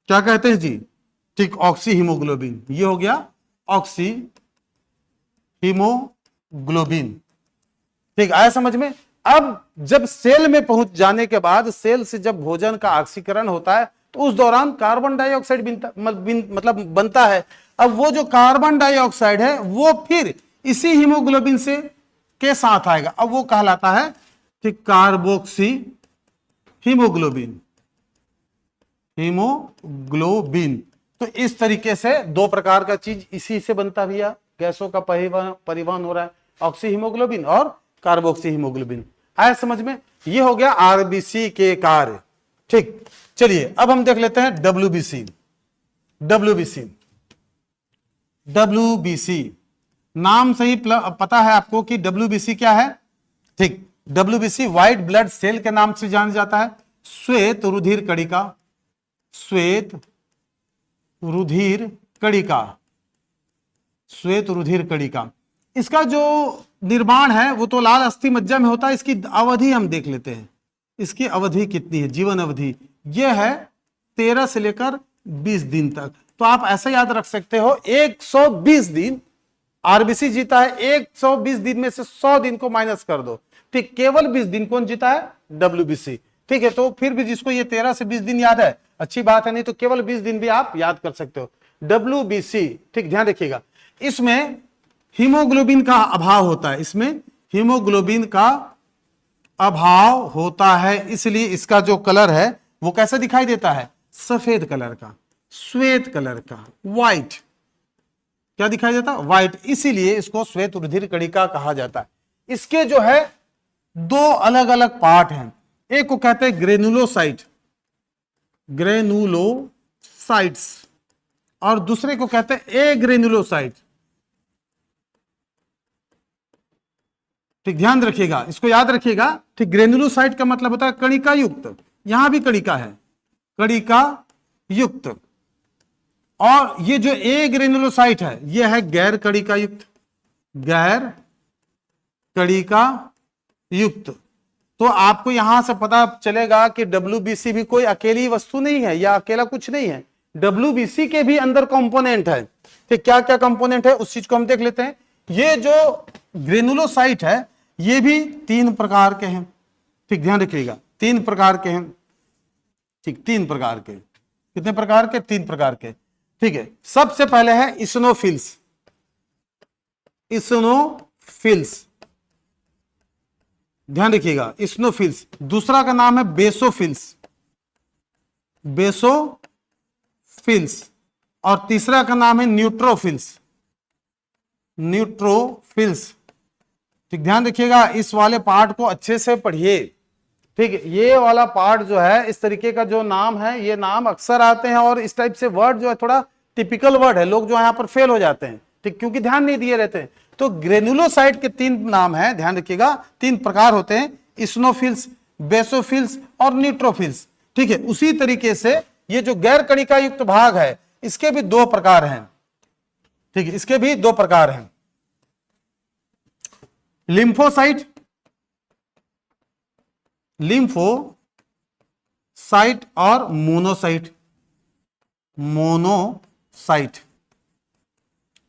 क्या कहते हैं जी, ठीक, ऑक्सी हीमोग्लोबिन, ये हो गया ऑक्सी हीमोग्लोबिन, ठीक, आया समझ में। अब जब सेल में पहुंच जाने के बाद, सेल से जब भोजन का ऑक्सीकरण होता है तो उस दौरान कार्बन डाइऑक्साइड मतलब बनता है। अब वो जो कार्बन डाइऑक्साइड है वो फिर इसी हीमोग्लोबिन से के साथ आएगा, अब वो कहलाता है कि कार्बोक्सी हीमोग्लोबिन, हीमोग्लोबिन। तो इस तरीके से दो प्रकार का चीज इसी से बनता भैया, गैसों का परिवहन हो रहा है, ऑक्सी हीमोग्लोबिन और कार्बोक्सी हीमोग्लोबिन। आया समझ में। ये हो गया आरबीसी के कार्य, ठीक। चलिए अब हम देख लेते हैं डब्ल्यूबीसी। डब्ल्यूबीसी, डब्ल्यूबीसी नाम से ही पता है आपको कि डब्ल्यूबीसी क्या है, ठीक, डब्ल्यूबीसी व्हाइट ब्लड सेल के नाम से जाना जाता है, श्वेत रुधिर कणिका, श्वेत रुधिर कणिका, श्वेत रुधिर कणिका। इसका जो निर्माण है वो तो लाल अस्थि मज्जा में होता है। इसकी अवधि हम देख लेते हैं, इसकी अवधि कितनी है, जीवन अवधि यह है 13 से लेकर 20 दिन तक। तो आप ऐसा याद रख सकते हो 120 दिन आरबीसी जीता है, 120 दिन में से 100 दिन को माइनस कर दो, ठीक, केवल 20 दिन कौन जीता है, डब्ल्यूबीसी, ठीक है। तो फिर भी जिसको ये 13 से 20 दिन याद है अच्छी बात है, नहीं तो केवल 20 दिन भी आप याद कर सकते हो डब्ल्यूबीसी, ठीक, ध्यान रखिएगा। इसमें हीमोग्लोबिन का अभाव होता है, इसमें हीमोग्लोबिन का अभाव होता है, इसलिए इसका जो कलर है वो कैसा दिखाई देता है, सफेद कलर का, श्वेत कलर का, व्हाइट, क्या दिखाई देता, व्हाइट, इसीलिए इसको श्वेत रुधिर कणिका कहा जाता है। इसके जो है दो अलग अलग पार्ट हैं, एक को कहते हैं ग्रेनुलोसाइट, ग्रेनुलोसाइट्स, और दूसरे को कहते हैं एग्रेनुलोसाइट। ठीक, ध्यान रखिएगा, इसको याद रखिएगा। ठीक, ग्रेनुलोसाइट का मतलब होता है कणिका युक्त, यहां भी कणिका है, कणिका युक्त। और ये जो एग्रेनुलोसाइट है ये है गैर कणिका युक्त, गैर कणिका युक्त। तो आपको यहां से पता चलेगा कि WBC भी कोई अकेली वस्तु नहीं है या अकेला कुछ नहीं है, WBC के भी अंदर कंपोनेंट है। ठीक, क्या क्या कंपोनेंट है उस चीज को हम देख लेते हैं। ये जो ग्रेनुलोसाइट है ये भी 3 प्रकार के हैं। ठीक, ध्यान रखिएगा, 3 प्रकार के हैं। ठीक, 3 प्रकार के, कितने प्रकार के, 3 प्रकार के। ठीक है, सबसे पहले है इस्नोफिल्स, इस्नोफिल्स, ध्यान रखिएगा, इस्नोफिल्स। दूसरा का नाम है बेसोफिल्स, बेसोफिल्स। और तीसरा का नाम है न्यूट्रोफिल्स, न्यूट्रोफिल्स। ठीक, ध्यान रखिएगा, इस वाले पार्ट को अच्छे से पढ़िए। ठीक है, ये वाला पार्ट जो है, इस तरीके का जो नाम है, ये नाम अक्सर आते हैं और इस टाइप से वर्ड जो है थोड़ा टिपिकल वर्ड है, लोग जो यहाँ पर फेल हो जाते हैं। ठीक, क्योंकि ध्यान नहीं दिए रहते हैं। तो ग्रेनुलोसाइट के 3 नाम है, ध्यान रखिएगा, 3 प्रकार होते हैं, इस्नोफिल्स, बेसोफिल्स और न्यूट्रोफिल्स। ठीक है, उसी तरीके से ये जो गैर कणिका युक्त भाग है इसके भी 2 प्रकार हैं। ठीक है, इसके भी 2 प्रकार हैं, लिम्फोसाइट, लिम्फोसाइट और मोनोसाइट, मोनोसाइट।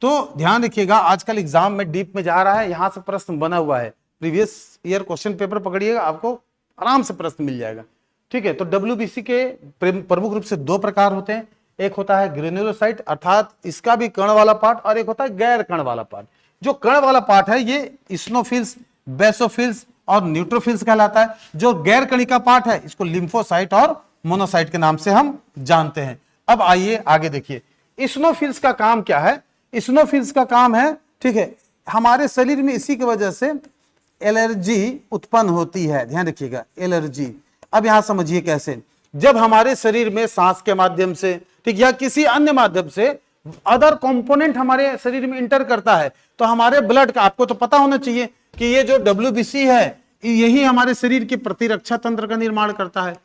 तो ध्यान रखिएगा, आजकल एग्जाम में डीप में जा रहा है, यहां से प्रश्न बना हुआ है, प्रीवियस ईयर क्वेश्चन पेपर पकड़िएगा, आपको आराम से प्रश्न मिल जाएगा। ठीक है, तो WBC के प्रमुख रूप से 2 प्रकार होते हैं, एक होता है ग्रेनुलोसाइट अर्थात इसका भी कण वाला पार्ट, और एक होता है गैर कण वाला पार्ट। जो कण वाला पार्ट है ये इस्नोफिल्स, बेसोफिल्स और न्यूट्रोफिल्स कहलाता है। जो गैर कणिका पार्ट है इसको लिम्फोसाइट और मोनोसाइट के नाम से हम जानते हैं। अब आइए आगे देखिए, इस्नोफिल्स का काम क्या है। इस्नोफिल्स का काम है, ठीक है, हमारे शरीर में इसी की वजह से एलर्जी उत्पन्न होती है। ध्यान रखिएगा, एलर्जी। अब यहां समझिए कैसे, जब हमारे शरीर में सांस के माध्यम से, ठीक, या किसी अन्य माध्यम से अदर कंपोनेंट हमारे शरीर में इंटर करता है, तो हमारे ब्लड का, आपको तो पता होना चाहिए कि ये जो WBC है यही हमारे शरीर के प्रतिरक्षा तंत्र का निर्माण करता है,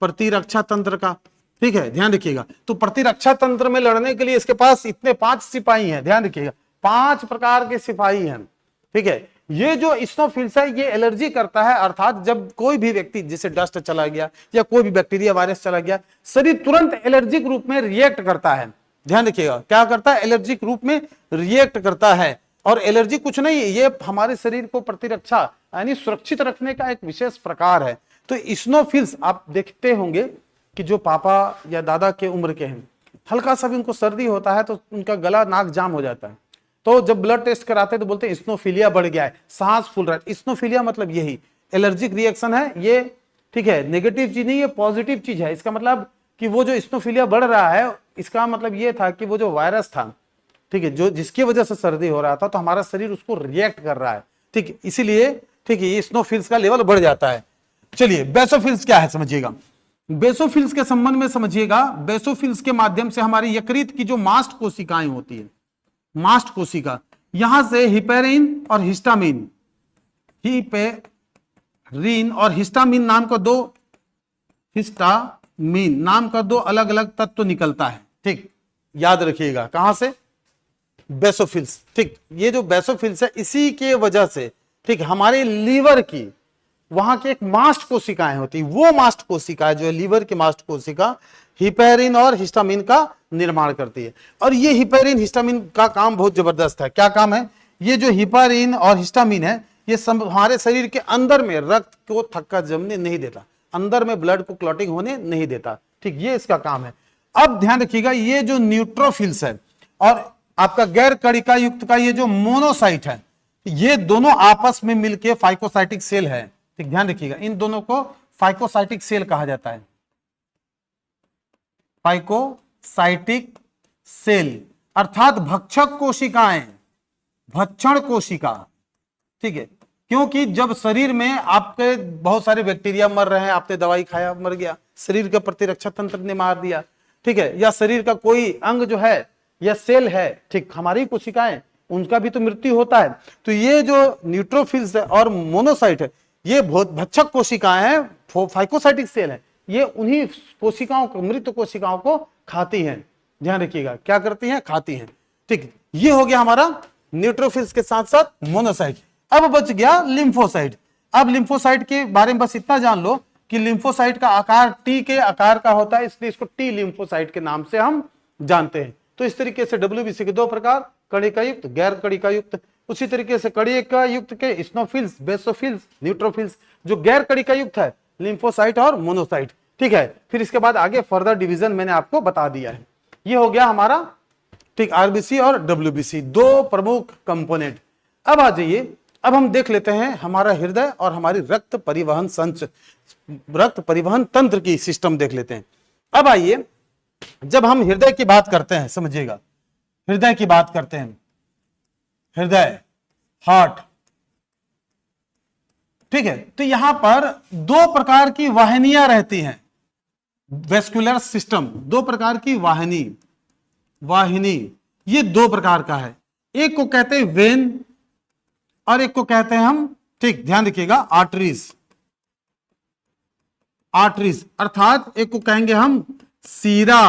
प्रतिरक्षा तंत्र का। ठीक है, ध्यान रखिएगा। तो प्रतिरक्षा तंत्र में लड़ने के लिए इसके पास इतने 5 सिपाही हैं, ध्यान रखिएगा, 5 प्रकार के सिपाही हैं। ठीक है, ये जो इस्नोफिल्स है ये एलर्जी करता है, अर्थात जब कोई भी व्यक्ति, जैसे डस्ट चला गया या कोई भी बैक्टीरिया वायरस चला गया, शरीर तुरंत एलर्जिक रूप में रिएक्ट करता है। ध्यान रखिएगा, क्या करता है, एलर्जिक रूप में रिएक्ट करता है। और एलर्जी कुछ नहीं है, ये हमारे शरीर को प्रतिरक्षा यानी सुरक्षित रखने का एक विशेष प्रकार है। तो इस्नोफिल्स आप देखते होंगे कि जो पापा या दादा के उम्र के हैं, हल्का सा भी उनको सर्दी होता है तो उनका गला नाक जाम हो जाता है, तो जब ब्लड टेस्ट कराते हैं तो बोलते हैं इस्नोफिलिया बढ़ गया है, सांस फूल रहा है। इस्नोफिलिया मतलब यही एलर्जिक रिएक्शन है ये। ठीक है, नेगेटिव चीज नहीं, ये पॉजिटिव चीज है। इसका मतलब कि वो जो इस्नोफिलिया बढ़ रहा है, इसका मतलब ये था कि वो जो वायरस था, ठीक है, जो जिसकी वजह से सर्दी हो रहा था, तो हमारा शरीर उसको रिएक्ट कर रहा है। ठीक है, इसीलिए ठीक है, इस्नोफिल्स का लेवल बढ़ जाता है। चलिए, बेसोफिल्स क्या है समझिएगा। बेसोफिल्स के संबंध में समझिएगा, बेसोफिल्स के माध्यम से हमारी यकृत की जो मास्ट कोशिकाएं होती है, मास्ट कोशिका, यहां से हिपेरिन और हिस्टामिन, हिपेरिन और हिस्टामिन नाम का 2, हिस्टामिन नाम का 2 अलग अलग तत्व निकलता है। ठीक, याद रखिएगा, कहां से, बेसोफिल्स। ठीक, ये जो बेसोफिल्स है इसी के वजह से, ठीक, हमारे लीवर की वहां की एक मास्ट कोशिकाएं होती, वो मास्ट कोशिका जो है लीवर की मास्ट कोशिका हिपेरिन और हिस्टामिन का निर्माण करती है। और ये हिपेरिन हिस्टामिन का काम बहुत जबरदस्त है। क्या काम है, ये जो हिपेरिन और हिस्टामिन है ये हमारे शरीर के अंदर में रक्त को थक्का जमने नहीं देता, अंदर में ब्लड को क्लॉटिंग होने नहीं देता। ठीक, ये इसका काम है। अब ध्यान रखिएगा, ये जो न्यूट्रोफिल्स है और आपका गैर कणिका युक्त का ये जो मोनोसाइट है, ये दोनों आपस में मिलकर फाइकोसाइटिक सेल है। ठीक, ध्यान रखिएगा, इन दोनों को फाइकोसाइटिक सेल कहा जाता है, फाइकोसाइटिक सेल। अर्थात भक्षक कोशिकाएं, भक्षण कोशिका, ठीक है। क्योंकि जब शरीर में आपके बहुत सारे बैक्टीरिया मर रहे हैं, आपने दवाई खाया मर गया, शरीर का प्रतिरक्षा तंत्र ने मार दिया, ठीक है, या शरीर का कोई अंग जो है या सेल है, ठीक, हमारी कोशिकाएं, उनका भी तो मृत्यु होता है। तो ये जो न्यूट्रोफिल्स है और मोनोसाइट है, ये भक्षक कोशिकाएं हैं, फाइकोसाइटिक सेल है, ये उन्हीं कोशिकाओं को, मृत कोशिकाओं को खाती हैं। ध्यान रखिएगा, क्या करती हैं? खाती हैं, ठीक। ये हो गया हमारा न्यूट्रोफिल्स के साथ साथ मोनोसाइट। अब बच गया लिम्फोसाइट। अब लिम्फोसाइट के बारे में बस इतना जान लो कि लिम्फोसाइट का आकार टी के आकार का होता है, इसलिए इसको टी लिम्फोसाइट के नाम से हम जानते हैं। तो इस तरीके से डब्ल्यूबीसी के दो प्रकार, कणिका युक्त, गैर कणिका युक्त। उसी तरीके से कणिका युक्त के स्नोफिल्स, बेसोफिल्स, न्यूट्रोफिल्स। जो गैर कणिका युक्त है, लिम्फोसाइट और मोनोसाइट, ठीक है। फिर इसके बाद आगे फर्दर डिवीजन मैंने आपको बता दिया है। ये हो गया हमारा, ठीक, आरबीसी और डब्ल्यूबीसी, दो प्रमुख कंपोनेंट। अब आ जाइए, अब हम देख लेते हैं हमारा हृदय और हमारी रक्त परिवहन रक्त परिवहन तंत्र की सिस्टम देख लेते हैं। अब आइए, जब हम हृदय की बात करते हैं, समझिएगा, हृदय की बात करते हैं, हृदय, हार्ट, ठीक है, तो यहां पर दो प्रकार की वाहिनियां रहती हैं, वेस्कुलर सिस्टम, दो प्रकार की वाहिनी, ये दो प्रकार का है। एक को कहते हैं वेन और एक को कहते हैं हम, ठीक, ध्यान रखिएगा, आर्टरीज। अर्थात एक को कहेंगे हम सीरा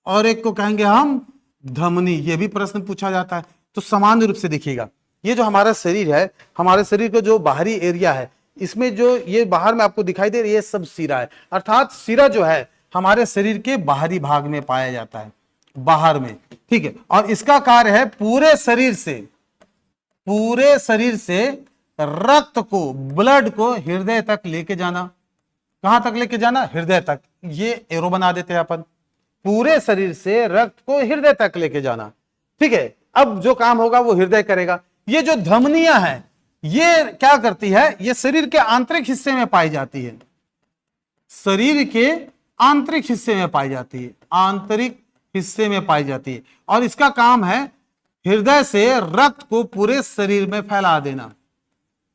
और एक को कहेंगे हम धमनी। ये भी प्रश्न पूछा जाता है। तो सामान्य रूप से देखिएगा, ये जो हमारा शरीर है, हमारे शरीर का जो बाहरी एरिया है, इसमें जो ये बाहर में आपको दिखाई दे रही है, ये सब सीरा है। अर्थात सीरा जो है हमारे शरीर के बाहरी भाग में पाया जाता है, बाहर में, ठीक है। और इसका कार्य है पूरे शरीर से रक्त को, ब्लड को हृदय तक लेके जाना। कहां तक लेके जाना? हृदय तक। ये एरो बना देते हैं अपन, पूरे शरीर से रक्त को हृदय तक लेके जाना, ठीक है। अब जो काम होगा वो हृदय करेगा। ये जो धमनियां हैं, ये क्या करती है? ये शरीर के आंतरिक हिस्से में पाई जाती है, शरीर के आंतरिक हिस्से में पाई जाती है, आंतरिक हिस्से में पाई जाती है। और इसका काम है हृदय से रक्त को पूरे शरीर में फैला देना,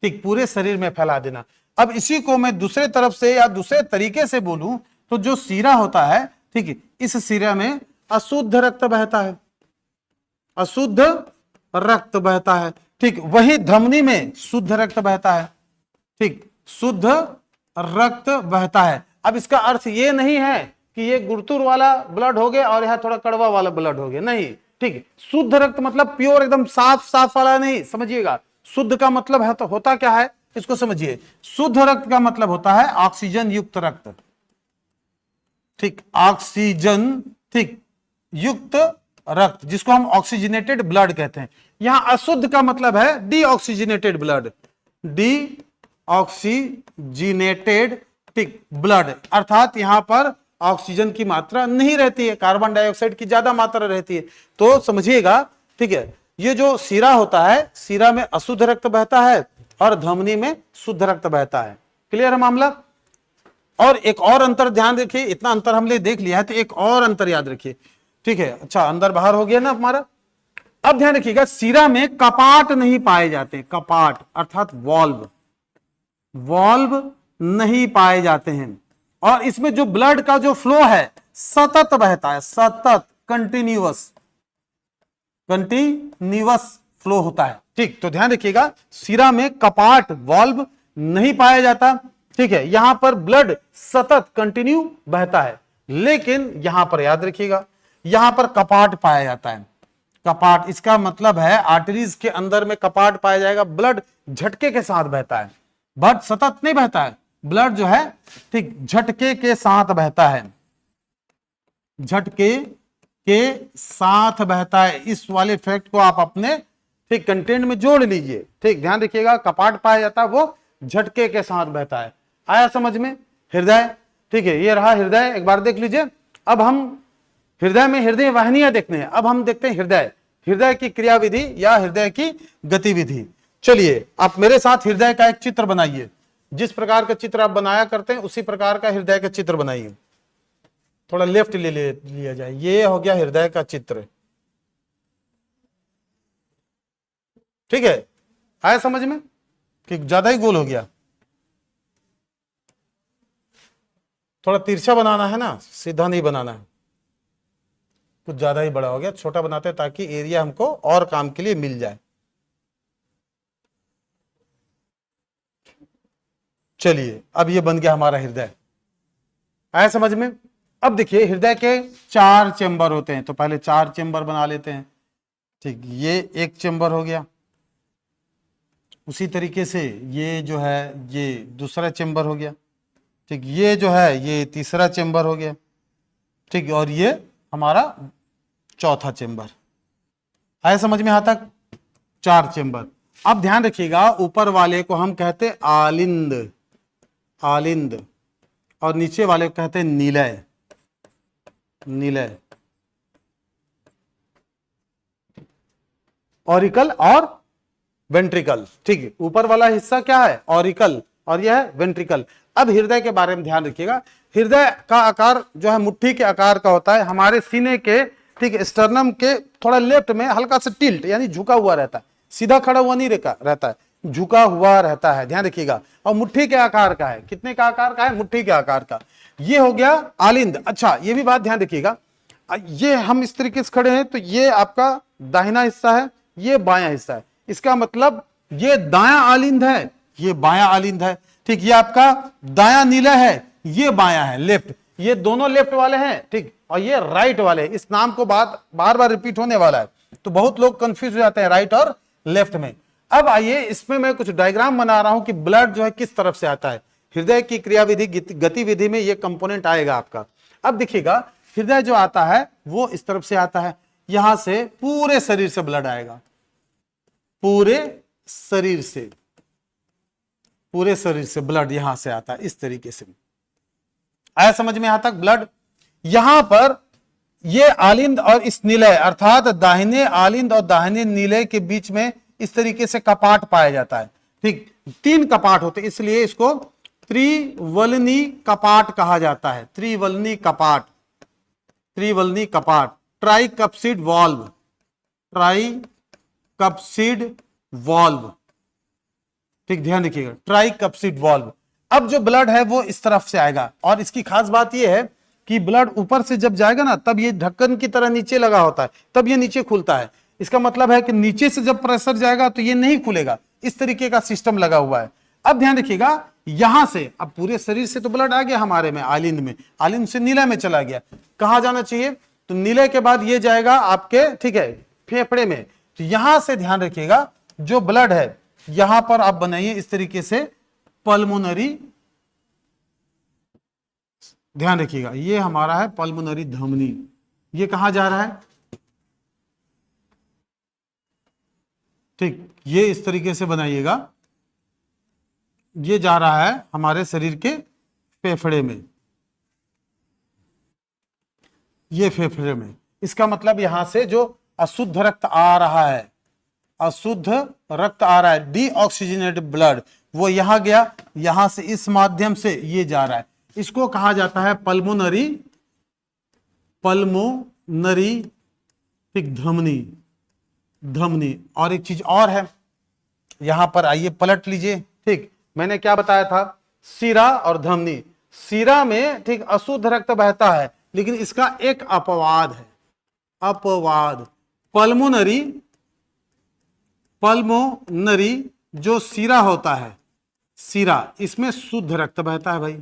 ठीक, पूरे शरीर में फैला देना। अब इसी को मैं दूसरे तरफ से या दूसरे तरीके से बोलूं तो जो सीरा होता है, ठीक है, इस सीरा में अशुद्ध रक्त बहता है, अशुद्ध रक्त बहता है, ठीक। वही धमनी में शुद्ध रक्त बहता है, ठीक, शुद्ध रक्त बहता है। अब इसका अर्थ ये नहीं है कि ये गुड़तुर वाला ब्लड हो गया और यहां थोड़ा कड़वा वाला ब्लड हो गया, नहीं, ठीक। शुद्ध रक्त मतलब प्योर, एकदम साफ वाला नहीं, समझिएगा। शुद्ध का मतलब है तो होता क्या है, इसको समझिए। शुद्ध रक्त का मतलब होता है ऑक्सीजन युक्त रक्त, ठीक, ऑक्सीजन, ठीक, युक्त रक्त, जिसको हम ऑक्सीजनेटेड ब्लड कहते हैं। यहां अशुद्ध का मतलब है डीऑक्सीजनेटेड ब्लड, डीऑक्सीजनेटेड, ठीक, ब्लड। अर्थात यहां पर ऑक्सीजन की मात्रा नहीं रहती है, कार्बन डाइऑक्साइड की ज्यादा मात्रा रहती है। तो समझिएगा, ठीक है, ये जो सीरा होता है, सीरा में अशुद्ध रक्त बहता है और धमनी में शुद्ध रक्त बहता है। क्लियर है मामला? और एक और अंतर ध्यान रखिए, इतना अंतर हमने देख लिया है तो एक और अंतर याद रखिए, ठीक है। अच्छा, अंदर बाहर हो गया ना हमारा। अब ध्यान रखिएगा, सीरा में कपाट नहीं पाए जाते, कपाट अर्थात वॉल्व नहीं पाए जाते हैं। और इसमें जो ब्लड का जो फ्लो है सतत बहता है, सतत, कंटिन्यूअस फ्लो होता है, ठीक। तो ध्यान रखिएगा, सीरा में कपाट, वॉल्व नहीं पाया जाता, ठीक है। यहां पर ब्लड सतत कंटिन्यू बहता है, लेकिन यहां पर याद रखिएगा, यहां पर कपाट पाया जाता है। कपाट, इसका मतलब है आर्टरीज के अंदर में कपाट पाया जाएगा, ब्लड झटके के साथ बहता है, ब्लड सतत नहीं बहता है, ब्लड जो है, ठीक, झटके के साथ बहता है, झटके के साथ बहता है। इस वाले फैक्ट को आप अपने, ठीक, कंटेंट में जोड़ लीजिए, ठीक। ध्यान रखिएगा, कपाट पाया जाता है, वो झटके के साथ बहता है। आया समझ में? हृदय, ठीक है, ये रहा हृदय, एक बार देख लीजिए। अब हम हृदय में हृदय वाहिनियां देखते हैं। अब हम देखते हैं हृदय की क्रियाविधि या हृदय की गतिविधि। चलिए, आप मेरे साथ हृदय का एक चित्र बनाइए। जिस प्रकार का चित्र आप बनाया करते हैं उसी प्रकार का हृदय का चित्र बनाइए। थोड़ा लेफ्ट लिया जाए, ये हो गया हृदय का चित्र, ठीक है, आया समझ में कि ज्यादा ही गोल हो गया? थोड़ा तिरछा बनाना है ना, सीधा नहीं बनाना है, कुछ ज्यादा ही बड़ा हो गया, छोटा बनाते हैं ताकि एरिया हमको और काम के लिए मिल जाए। चलिए, अब ये बन गया हमारा हृदय, आया समझ में? अब देखिए हृदय के 4 चेंबर होते हैं, तो पहले 4 चेंबर बना लेते हैं। ठीक, ये एक चेंबर हो गया, उसी तरीके से ये जो है ये दूसरा चेंबर हो गया। ठीक, ये जो है ये तीसरा चेंबर हो गया। ठीक, और ये हमारा चौथा चेंबर। आया समझ में? यहां तक 4 चेंबर। अब ध्यान रखिएगा, ऊपर वाले को हम कहते हैं आलिंद, आलिंद, और नीचे वाले को कहते हैं निलय, निलय, ऑरिकल और वेंट्रिकल। ठीक है, ऊपर वाला हिस्सा क्या है? ऑरिकल, और यह है वेंट्रिकल। अब हृदय के बारे में ध्यान रखिएगा, हृदय का आकार जो है मुट्ठी के आकार का होता है, हमारे सीने के, ठीक है, स्टर्नम के थोड़ा लेफ्ट में हल्का सा टिल्ट यानी झुका हुआ रहता है, सीधा खड़ा हुआ नहीं रहता है, झुका हुआ रहता है, ध्यान रखिएगा। और मुट्ठी के आकार का है, कितने का आकार का है? मुट्ठी के आकार का। ये हो गया आलिंद। अच्छा, ये भी बात ध्यान रखिएगा, ये हम इस तरीके से खड़े हैं तो ये आपका दाहिना हिस्सा है, ये बायां हिस्सा है, इसका मतलब ये दायां आलिंद है, ये बायां आलिंद है। ठीक, ये आपका दायां नीला है, ये बायां है, लेफ्ट, ये दोनों लेफ्ट वाले हैं। ठीक, और ये राइट वाले। इस नाम को बार बार रिपीट होने वाला है, तो बहुत लोग कंफ्यूज हो जाते हैं राइट और लेफ्ट में। अब आइए, इसमें मैं कुछ डायग्राम बना रहा हूं कि ब्लड जो है किस तरफ से आता है। हृदय की क्रियाविधि गतिविधि में ये कंपोनेंट आएगा आपका। अब देखिएगा, हृदय जो आता है वो इस तरफ से आता है, यहां से पूरे शरीर से ब्लड आएगा, पूरे शरीर से, पूरे शरीर से ब्लड यहां से आता है इस तरीके से। आया समझ में? यहां तक ब्लड। यहां पर ये आलिंद और इस निलय अर्थात दाहिने आलिंद और दाहिने निलय के बीच में इस तरीके से कपाट पाया जाता है। ठीक, 3 कपाट होते, इसलिए इसको त्रिवलनी कपाट कहा जाता है, त्रिवलनी कपाट, त्रिवलनी कपाट, ट्राइकप्सिड वॉल्व, ट्राइकप्सिड वॉल्व। ठीक, ध्यान रखिएगा, ट्राइकप्सिड वॉल्व। अब जो ब्लड है वो इस तरफ से आएगा, और इसकी खास बात यह है कि ब्लड ऊपर से जब जाएगा ना, तब ये ढक्कन की तरह नीचे लगा होता है, तब ये नीचे खुलता है। इसका मतलब है कि नीचे से जब प्रेशर जाएगा तो ये नहीं खुलेगा, इस तरीके का सिस्टम लगा हुआ है। अब ध्यान रखिएगा, यहां से अब पूरे शरीर से तो ब्लड आ गया हमारे में, आलिंद में, आलिंद से नीला में चला गया। कहां जाना चाहिए? तो नीले के बाद ये जाएगा आपके, ठीक है, फेफड़े में। तो यहां से ध्यान रखिएगा, जो ब्लड है यहां पर आप बनाइए इस तरीके से पल्मोनरी, ध्यान रखिएगा, ये हमारा है पल्मोनरी धमनी। ये कहां जा रहा है? ठीक, ये इस तरीके से बनाइएगा, ये जा रहा है हमारे शरीर के फेफड़े में, ये फेफड़े में। इसका मतलब यहां से जो अशुद्ध रक्त आ रहा है, अशुद्ध रक्त आ रहा है, डीऑक्सीजनेटेड ब्लड, वो यहां गया, यहां से इस माध्यम से ये जा रहा है, इसको कहा जाता है पल्मोनरी, पल्मोनरी, ठीक, धमनी, धमनी। और एक चीज और है, यहां पर आइए पलट लीजिए। ठीक, मैंने क्या बताया था? सीरा और धमनी। सीरा में, ठीक, अशुद्ध रक्त बहता है, लेकिन इसका एक अपवाद है, अपवाद। पल्मोनरी, पल्मोनरी जो सीरा होता है, सीरा, इसमें शुद्ध रक्त बहता है भाई,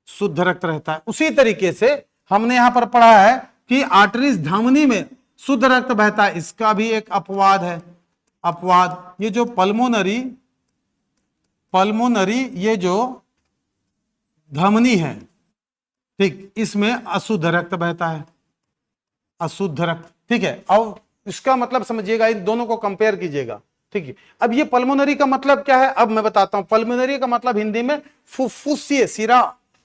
शुद्ध रक्त रहता है। उसी तरीके से हमने यहां पर पढ़ा है कि आर्टरीज, धमनी में शुद्ध रक्त बहता है, इसका भी एक अपवाद है, अपवाद। ये जो पल्मोनरी, पल्मोनरी ये जो धमनी है, ठीक, इसमें अशुद्ध रक्त बहता है, अशुद्ध रक्त। ठीक है, अब इसका मतलब समझिएगा, इन दोनों को कंपेयर कीजिएगा। ठीक है, अब ये पल्मोनरी का मतलब क्या है, अब मैं बताता हूं। पल्मोनरी का मतलब हिंदी में फुफ्फुसीय सीरा,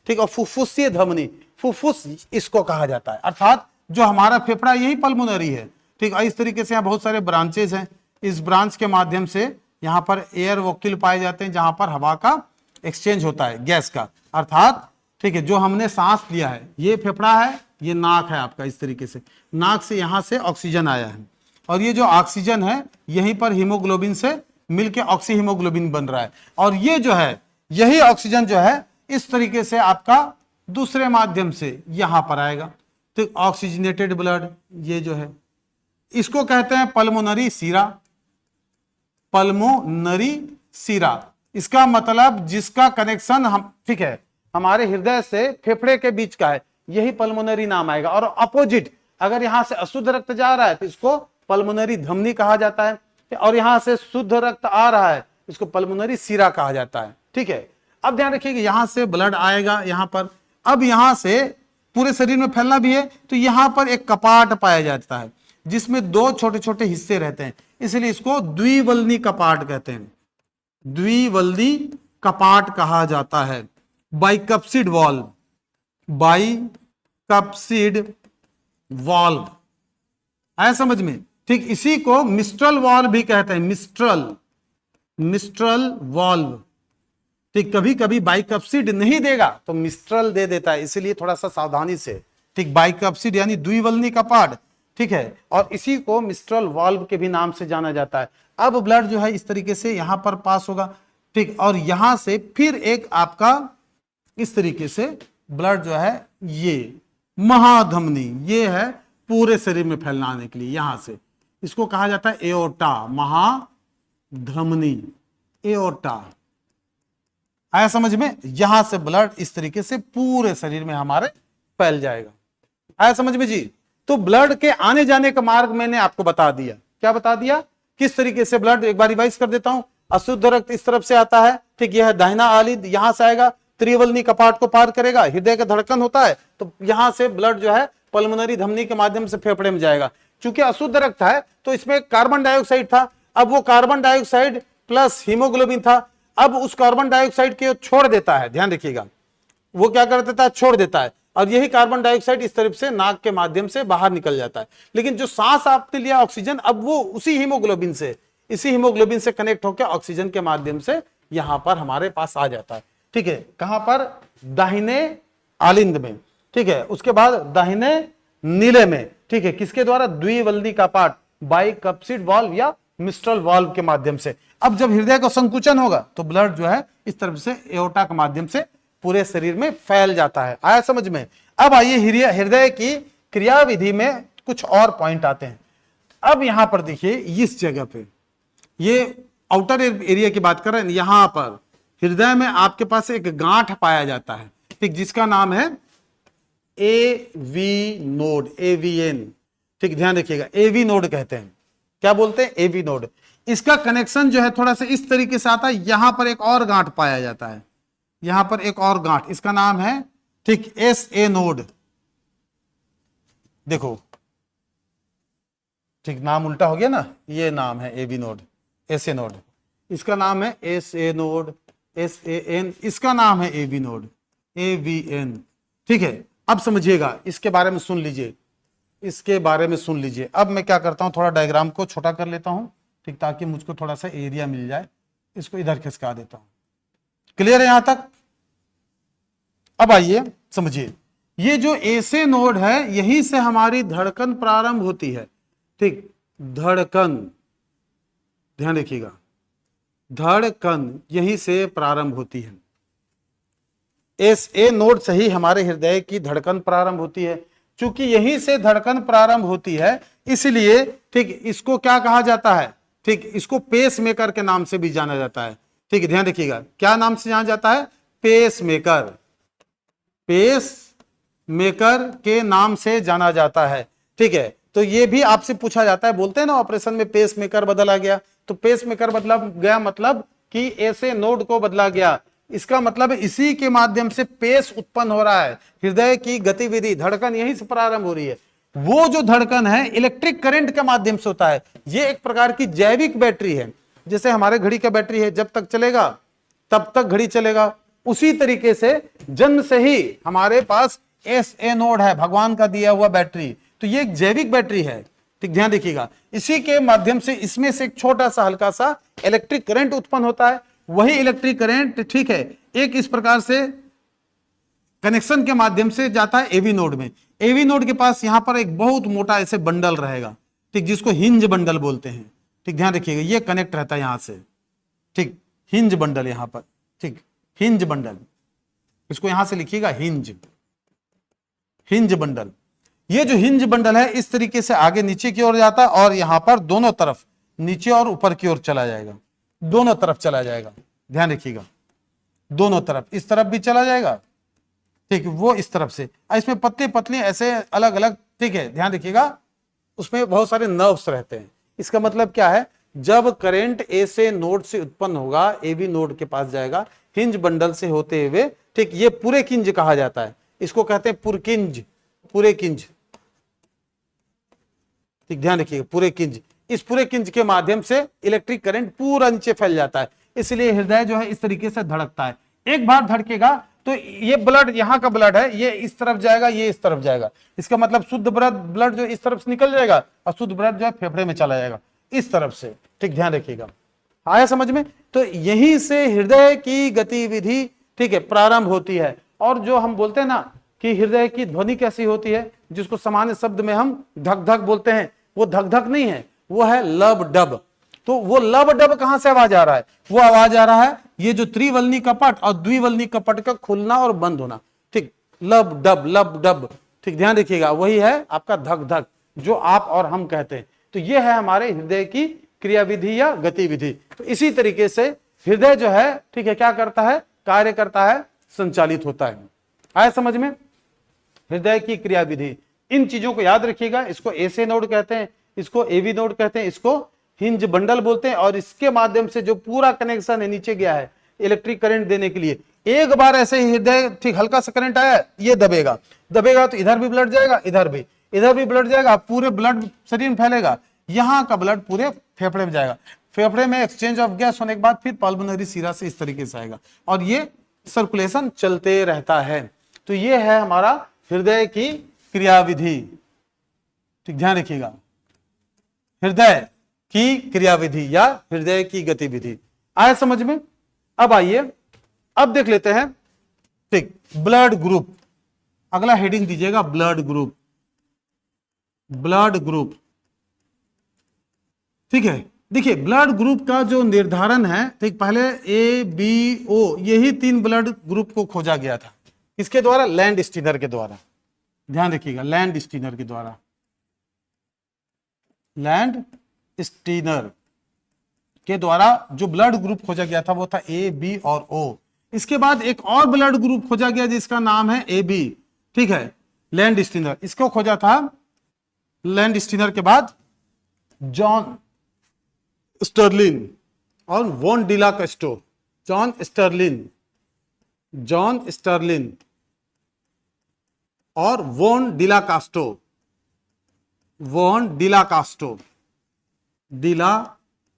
ठीक, और फुफ्फुसीय धमनी, फुफ्फुस इसको कहा जाता है, अर्थात जो हमारा फेफड़ा यही पल्मोनरी है। ठीक, इस तरीके से यहाँ बहुत सारे ब्रांचेस हैं, इस ब्रांच के माध्यम से यहाँ पर एयर वोक्यूल पाए जाते हैं, जहां पर हवा का एक्सचेंज होता है, गैस का, अर्थात, ठीक है, जो हमने सांस लिया है, ये फेफड़ा है, ये नाक है आपका, इस तरीके से नाक से यहां से ऑक्सीजन आया है, और ये जो ऑक्सीजन है यहीं पर हीमोग्लोबिन से मिलके ऑक्सी हीमोग्लोबिन बन रहा है, और ये जो है यही ऑक्सीजन जो है इस तरीके से आपका दूसरे माध्यम से यहां पर आएगा। तो ऑक्सीजनेटेड ब्लड ये जो है इसको कहते हैं पल्मोनरी सीरा। पल्मोनरी सीरा इसका मतलब जिसका कनेक्शन हम, ठीक है, हमारे हृदय से फेफड़े के बीच का है, यही पल्मोनरी नाम आएगा। और अपोजिट अगर यहां से अशुद्ध रक्त जा रहा है तो इसको पल्मोनरी धमनी कहा जाता है, और यहां से शुद्ध रक्त आ रहा है इसको पल्मोनरी सीरा कहा जाता है। ठीक है, अब ध्यान रखिए कि यहां से ब्लड आएगा यहां पर, अब यहां से पूरे शरीर में फैलना भी है तो यहां पर एक कपाट पाया जाता है जिसमें दो छोटे छोटे हिस्से रहते हैं, इसलिए इसको द्विवल्नी कपाट कहते हैं। द्विवल्नी कपाट कहा जाता है। बाइकप्सिड वॉल्व, बाइकप्सिड वॉल्व आया समझ में? ठीक, इसी को मिस्ट्रल वॉल्व भी कहते हैं। Mistral valve. ठीक, कभी कभी बाइकप्सिड नहीं देगा तो मिस्ट्रल दे देता है, इसलिए थोड़ा सा सावधानी से। ठीक, बाइकप्सिड यानी द्विवल्नी कपाट। ठीक है, और इसी को मिस्ट्रल वाल्व के भी नाम से जाना जाता है। अब ब्लड जो है इस तरीके से यहां पर पास होगा। ठीक, और यहां से फिर एक आपका इस तरीके से ब्लड जो है ये महाधमनी, ये है पूरे शरीर में फैलाने के लिए, यहां से इसको कहा जाता है एओर्टा, महाधमनी, एओर्टा। आया समझ में? यहां से ब्लड इस तरीके से पूरे शरीर में हमारे फैल जाएगा। आया समझ में जी? तो ब्लड के आने जाने का मार्ग मैंने आपको बता दिया। क्या बता दिया? किस तरीके से ब्लड, एक बार रिवाइज कर देता हूं। अशुद्ध रक्त इस तरफ से आता है, ठीक, यह है दाहिना आलिद, यहां से आएगा, त्रिवल्नी कपाट को पार करेगा, हृदय का धड़कन होता है तो यहां से ब्लड जो है पल्मोनरी धमनी के माध्यम से फेफड़े में जाएगा। चूंकि अशुद्ध रक्त है तो इसमें कार्बन डाइऑक्साइड था, अब वो कार्बन डाइऑक्साइड प्लस हीमोग्लोबिन था, अब उस कार्बन डाइऑक्साइड को छोड़ देता है। ध्यान रखिएगा, वो क्या कर देता है? छोड़ देता है, और यही कार्बन डाइऑक्साइड इस तरफ से नाक के माध्यम से बाहर निकल जाता है। लेकिन जो सांस आपने लिया ऑक्सीजन, अब वो उसी हीमोग्लोबिन से, इसी हीमोग्लोबिन से कनेक्ट होकर ऑक्सीजन के माध्यम से यहां पर हमारे पास आ जाता है। ठीक है, कहां पर? दाहिने आलिंद में। ठीक है, उसके बाद दाहिने नीले में। ठीक है, किसके द्वारा? द्विवल्नी कपाट, बाइकप्सिड वाल्व या मिस्ट्रल वाल्व के माध्यम से। अब जब हृदय का संकुचन होगा तो ब्लड जो है इस तरफ से एओर्टा के माध्यम से पूरे शरीर में फैल जाता है। आया समझ में? अब आइए हृदय की क्रियाविधि में कुछ और पॉइंट आते हैं। अब यहां पर देखिए, इस जगह पे, ये आउटर एरिया की बात कर रहे हैं, यहां पर हृदय में आपके पास एक गांठ पाया जाता है, ठीक, जिसका नाम है एवी नोड, एवीएन। ठीक, ध्यान रखिएगा, एवी नोड कहते हैं। क्या बोलते हैं? AV node. इसका कनेक्शन जो है थोड़ा सा इस तरीके से आता है, यहां पर एक और गांठ पाया जाता है, यहां पर एक और गांठ, इसका नाम है, ठीक, एस ए नोड। देखो, ठीक, नाम उल्टा हो गया ना, ये नाम है AV node, S A node, इसका नाम है S A node, S A N, इसका नाम है AV node, A V N. ठीक है, अब समझिएगा, इसके बारे में सुन लीजिए, इसके बारे में सुन लीजिए। अब मैं क्या करता हूं, थोड़ा डायग्राम को छोटा कर लेता हूं, ठीक, ताकि मुझको थोड़ा सा एरिया मिल जाए। इसको इधर खिसका देता हूं। क्लियर है यहां तक? अब आइए समझिए, ये जो एसे नोड है, यहीं से हमारी धड़कन प्रारंभ होती है। ठीक, धड़कन, ध्यान रखिएगा, धड़कन यहीं से प्रारंभ होती है। एस ए नोड से ही हमारे हृदय की धड़कन प्रारंभ होती है। चूंकि यहीं से धड़कन प्रारंभ होती है, इसलिए, ठीक, इसको क्या कहा जाता है? ठीक, इसको पेस मेकर के नाम से भी जाना जाता है। ठीक, ध्यान रखिएगा, क्या नाम से जाना जाता है? पेस मेकर, पेस मेकर के नाम से जाना जाता है। ठीक है, तो ये भी आपसे पूछा जाता है, बोलते हैं ना ऑपरेशन में पेस मेकर बदला गया, तो पेस मेकर बदला गया मतलब कि ऐसे नोड को बदला गया। इसका मतलब इसी के माध्यम से पेस उत्पन्न हो रहा है, हृदय की गतिविधि, धड़कन यहीं से प्रारंभ हो रही है। वो जो धड़कन है इलेक्ट्रिक करंट के माध्यम से होता है। ये एक प्रकार की जैविक बैटरी है, जैसे हमारे घड़ी का बैटरी है, जब तक चलेगा तब तक घड़ी चलेगा। उसी तरीके से जन्म से ही हमारे पास एस ए नोड है, भगवान का दिया हुआ बैटरी, तो ये एक जैविक बैटरी है। ठीक, ध्यान देखिएगा, इसी के माध्यम से इसमें से एक छोटा सा हल्का सा इलेक्ट्रिक करंट उत्पन्न होता है। वही इलेक्ट्रिक करंट, ठीक है, एक इस प्रकार से कनेक्शन के माध्यम से जाता है एवी नोड में। एवी नोड के पास यहां पर एक बहुत मोटा ऐसे बंडल रहेगा, ठीक, जिसको हिंज बंडल बोलते हैं। ठीक, ध्यान रखिएगा, ये कनेक्ट रहता है यहां से। ठीक, हिंज बंडल यहां पर। ठीक, हिंज बंडल, इसको यहां से लिखिएगा हिंज, हिंज बंडल। ये जो हिंज बंडल है इस तरीके से आगे नीचे की ओर जाता है और यहां पर दोनों तरफ नीचे और ऊपर की ओर चला जाएगा, दोनों तरफ चला जाएगा। ध्यान रखिएगा, दोनों तरफ, इस तरफ भी चला जाएगा, ठीक, वो इस तरफ से। इसमें पतली पतली ऐसे अलग अलग, ठीक है, ध्यान रखिएगा, उसमें बहुत सारे नर्व्स रहते हैं। इसका मतलब क्या है, जब करंट ए से नोड से उत्पन्न होगा, ए बी नोड के पास जाएगा हिंज बंडल से होते हुए, ठीक, ये पूरे किंज कहा जाता है, इसको कहते हैं पुरकिंज, पूरे किंज। ठीक, ध्यान रखिएगा, पूरे किंज। इस पूरे किंज के माध्यम से इलेक्ट्रिक करंट पूरा नीचे फैल जाता है, इसलिए हृदय जो है इस तरीके से धड़कता है। एक बार धड़केगा तो ये ब्लड, यहां का ब्लड है, ये इस तरफ जाएगा, ये इस तरफ जाएगा। इसका मतलब शुद्ध ब्लड जो इस तरफ से निकल जाएगा और शुद्ध ब्लड जो है फेफड़े में चला जाएगा इस तरफ से। ठीक, ध्यान रखिएगा, आया समझ में? तो यहीं से हृदय की गतिविधि, ठीक है, प्रारंभ होती है। और जो हम बोलते हैं ना कि हृदय की ध्वनि कैसी होती है, जिसको सामान्य शब्द में हम धक धक बोलते हैं, वो धक धक नहीं है, वो है लब डब। तो वो लब डब कहां से आवाज आ रहा है? वो आवाज आ रहा है ये जो त्रिवलनी कपट और द्विवलनी कपट का खुलना और बंद होना। ठीक, लब डब, लब डब। ठीक, ध्यान रखिएगा, वही है आपका धक धक जो आप और हम कहते हैं। तो ये है हमारे हृदय की क्रियाविधि या गतिविधि। तो इसी तरीके से हृदय जो है, ठीक है, क्या करता है? कार्य करता है, संचालित होता है। आया समझ में? हृदय की क्रियाविधि, इन चीजों को याद रखिएगा। इसको एसे नोड कहते हैं, इसको एवी नोड कहते हैं, इसको हिंज बंडल बोलते हैं। और इसके माध्यम से जो पूरा कनेक्शन है नीचे गया है इलेक्ट्रिक करंट देने के लिए, एक बार ऐसे ही हृदय, ठीक, हल्का सा करंट आया, ये दबेगा, दबेगा तो इधर भी ब्लड जाएगा, इधर भी ब्लड जाएगा, पूरे ब्लड शरीर में फैलेगा, यहां का ब्लड पूरे फेफड़े में जाएगा, फेफड़े में एक्सचेंज ऑफ गैस होने के बाद फिर पल्मोनरी सीरा से इस तरीके से आएगा और ये सर्कुलेशन चलते रहता है। तो ये है हमारा हृदय की क्रियाविधि। ठीक, ध्यान रखिएगा, हृदय की क्रियाविधि या हृदय की गतिविधि। आया समझ में? अब आइए, अब देख लेते हैं, ठीक, ब्लड ग्रुप। अगला हेडिंग दीजिएगा ब्लड ग्रुप, ब्लड ग्रुप। ठीक है, देखिए ब्लड ग्रुप का जो निर्धारण है, ठीक, पहले ए बी ओ, यही 3 ब्लड ग्रुप को खोजा गया था। किसके द्वारा? लैंड स्टीनर के द्वारा। ध्यान रखिएगा, लैंड स्टीनर के द्वारा, लैंड स्टीनर के द्वारा जो ब्लड ग्रुप खोजा गया था वो था ए, बी और ओ। इसके बाद एक और ब्लड ग्रुप खोजा गया जिसका नाम है ए बी। ठीक है, लैंड स्टीनर, इसको खोजा था लैंड स्टीनर के बाद जॉन स्टर्लिन और वॉन डिला कास्टो। जॉन स्टर्लिन और वॉन डिला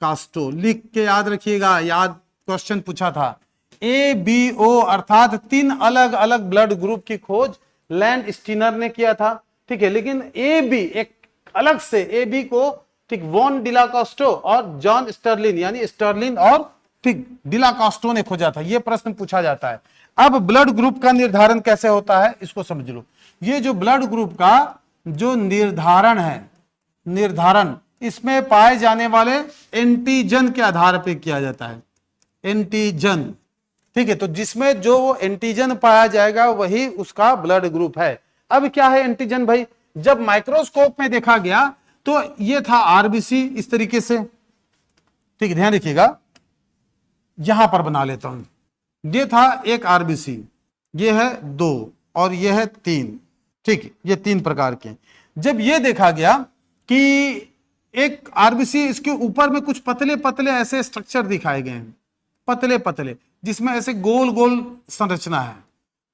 कास्टो लिख के याद रखिएगा, याद क्वेश्चन पूछा था। ए बी ओ अर्थात 3 अलग अलग ब्लड ग्रुप की खोज लैंड स्टीनर ने किया था। ठीक है, लेकिन ए बी एक अलग से, ए बी को, ठीक, वॉन डिला कास्टो और जॉन स्टर्लिन, यानी स्टर्लिन और, ठीक, डिला कास्टो ने खोजा था। यह प्रश्न पूछा जाता है। अब ब्लड ग्रुप का निर्धारण कैसे होता है इसको समझ लो। ये जो ब्लड ग्रुप का जो निर्धारण है, निर्धारण इसमें पाए जाने वाले एंटीजन के आधार पर किया जाता है। एंटीजन, ठीक है, तो जिसमें जो एंटीजन पाया जाएगा वही उसका ब्लड ग्रुप है। अब क्या है एंटीजन भाई? जब माइक्रोस्कोप में देखा गया तो ये था आरबीसी इस तरीके से। ठीक है, ध्यान रखिएगा, यहां पर बना लेता हूं। ये था एक आरबीसी, ये है 2 और ये है 3। ठीक, ये 3 प्रकार के। जब ये देखा गया कि एक आरबीसी, इसके ऊपर में कुछ पतले पतले ऐसे स्ट्रक्चर दिखाए गए हैं, पतले पतले, जिसमें ऐसे गोल गोल संरचना है।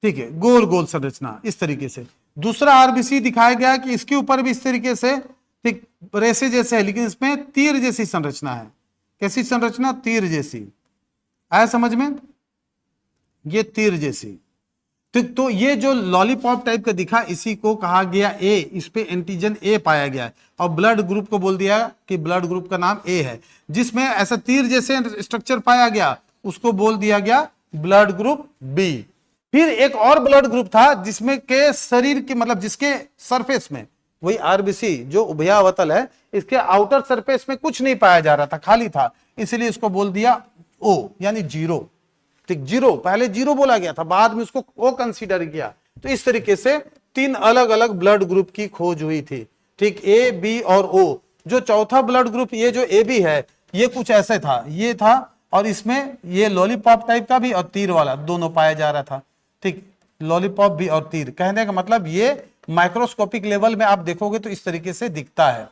ठीक है, गोल गोल संरचना इस तरीके से। दूसरा आरबीसी दिखाया गया कि इसके ऊपर भी इस तरीके से, ठीक, रेसे जैसे है, लेकिन इसमें तीर जैसी संरचना है। कैसी संरचना? तीर जैसी। आया समझ में? ये तीर जैसी। ठीक, तो ये जो लॉलीपॉप टाइप का दिखा, इसी को कहा गया ए। इस पे एंटीजन ए पाया गया है और ब्लड ग्रुप को बोल दिया कि ब्लड ग्रुप का नाम ए है। जिसमें ऐसा तीर जैसे स्ट्रक्चर पाया गया उसको बोल दिया गया ब्लड ग्रुप बी। फिर एक और ब्लड ग्रुप था जिसमें के शरीर के, मतलब जिसके सरफेस में, वही आरबीसी जो उभयावतल है, इसके आउटर सरफेस में कुछ नहीं पाया जा रहा था, खाली था, इसलिए इसको बोल दिया ओ, यानी जीरो। ठीक, जीरो, पहले जीरो बोला गया था, बाद में उसको ओ कंसीडर किया। तो इस तरीके से 3 अलग अलग ब्लड ग्रुप की खोज हुई थी। ठीक, ए, बी और ओ। जो चौथा ब्लड ग्रुप ये जो ए बी है, ये कुछ ऐसे था, ये था, और इसमें ये लॉलीपॉप टाइप का भी और तीर वाला दोनों पाया जा रहा था। ठीक, लॉलीपॉप भी और तीर, कहने का मतलब ये माइक्रोस्कोपिक लेवल में आप देखोगे तो इस तरीके से दिखता है,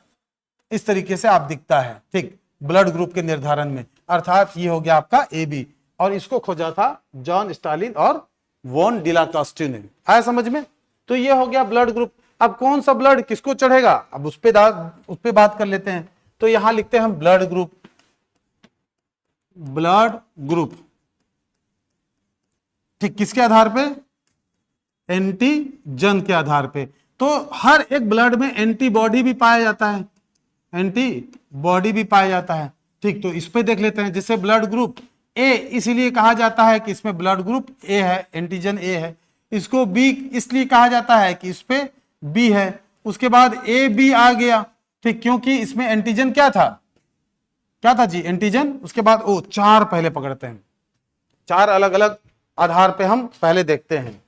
इस तरीके से आप दिखता है। ठीक, ब्लड ग्रुप के निर्धारण में, अर्थात ये हो गया आपका ए बी, और इसको खोजा था जॉन स्टालिन और वॉन डिलाकॉस्टे ने। आया समझ में? तो ये हो गया ब्लड ग्रुप। अब कौन सा ब्लड किसको चढ़ेगा, अब उस पे बात कर लेते हैं। तो यहां लिखते हैं हम ब्लड ग्रुप, ब्लड ग्रुप। ठीक, किसके आधार पे? एंटीजन के आधार पे। तो हर एक ब्लड में एंटीबॉडी भी पाया जाता है, एंटीबॉडी भी पाया जाता है। ठीक, तो इस पे देख लेते हैं। जैसे ब्लड ग्रुप ए इसीलिए कहा जाता है कि इसमें ब्लड ग्रुप ए है, एंटीजन ए है। इसको बी इसलिए कहा जाता है कि इस पे बी है। उसके बाद ए बी आ गया। ठीक, क्योंकि इसमें एंटीजन क्या था, क्या था जी, एंटीजन। उसके बाद ओ, 4 पहले पकड़ते हैं, 4 अलग अलग आधार पे हम पहले देखते हैं।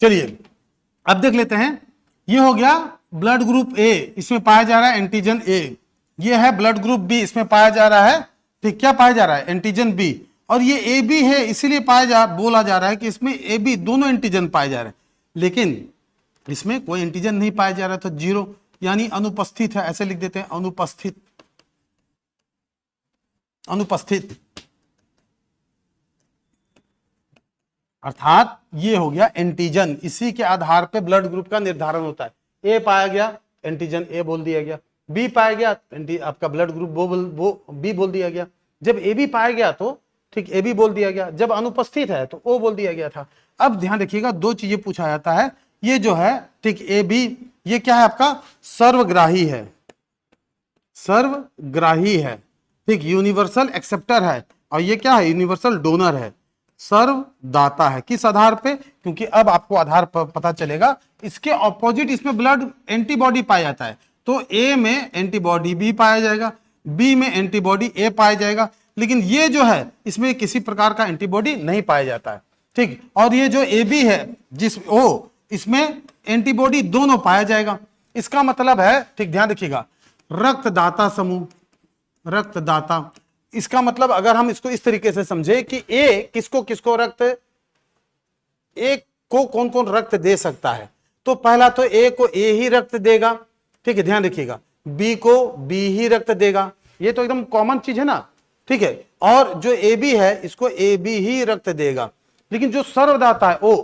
चलिए अब देख लेते हैं। ये हो गया ब्लड ग्रुप ए, इसमें पाया जा रहा है एंटीजन ए। ये है ब्लड ग्रुप बी, इसमें पाया जा रहा है, ठीक, क्या पाया जा रहा है, एंटीजन बी। और ये ए बी है, इसीलिए बोला जा रहा है कि इसमें ए बी दोनों एंटीजन पाए जा रहे हैं, लेकिन इसमें कोई एंटीजन नहीं पाया जा रहा, तो जीरो, यानी अनुपस्थित है, ऐसे लिख देते हैं, अनुपस्थित, अनुपस्थित। अर्थात ये हो गया एंटीजन, इसी के आधार पे ब्लड ग्रुप का निर्धारण होता है। ए पाया गया, एंटीजन ए बोल दिया गया। बी पाया गया, आपका ब्लड ग्रुप वो बी बोल दिया गया। जब ए बी पाया गया तो ठीक ए बी बोल दिया गया, जब अनुपस्थित है तो ओ बोल दिया गया था। अब ध्यान रखिएगा, 2 चीजें पूछा जाता है। ये जो है ठीक ए बी, ये क्या है आपका, सर्वग्राही है, सर्वग्राही है। ठीक, यूनिवर्सल एक्सेप्टर है। और ये क्या है, यूनिवर्सल डोनर है, सर्वदाता है। किस आधार पे? क्योंकि अब आपको आधार पता चलेगा। इसके ऑपोजिट इसमें ब्लड एंटीबॉडी पाया जाता है, तो ए में एंटीबॉडी बी पाया जाएगा, बी में एंटीबॉडी ए पाया जाएगा, लेकिन ये जो है इसमें किसी प्रकार का एंटीबॉडी नहीं पाया जाता है। ठीक, और ये जो ए बी है, जिस ओ, इसमें एंटीबॉडी दोनों पाया जाएगा। इसका मतलब है, ठीक ध्यान रखिएगा, रक्तदाता समूह, रक्तदाता, इसका मतलब अगर हम इसको इस तरीके से समझे कि ए किसको किसको रक्त, ए को कौन कौन रक्त दे सकता है, तो पहला तो ए को ए ही रक्त देगा। ठीक है, ध्यान रखिएगा, बी को बी ही रक्त देगा, ये तो एकदम कॉमन चीज है ना। ठीक है, और जो ए बी है इसको ए बी ही रक्त देगा, लेकिन जो सर्वदाता है ओ,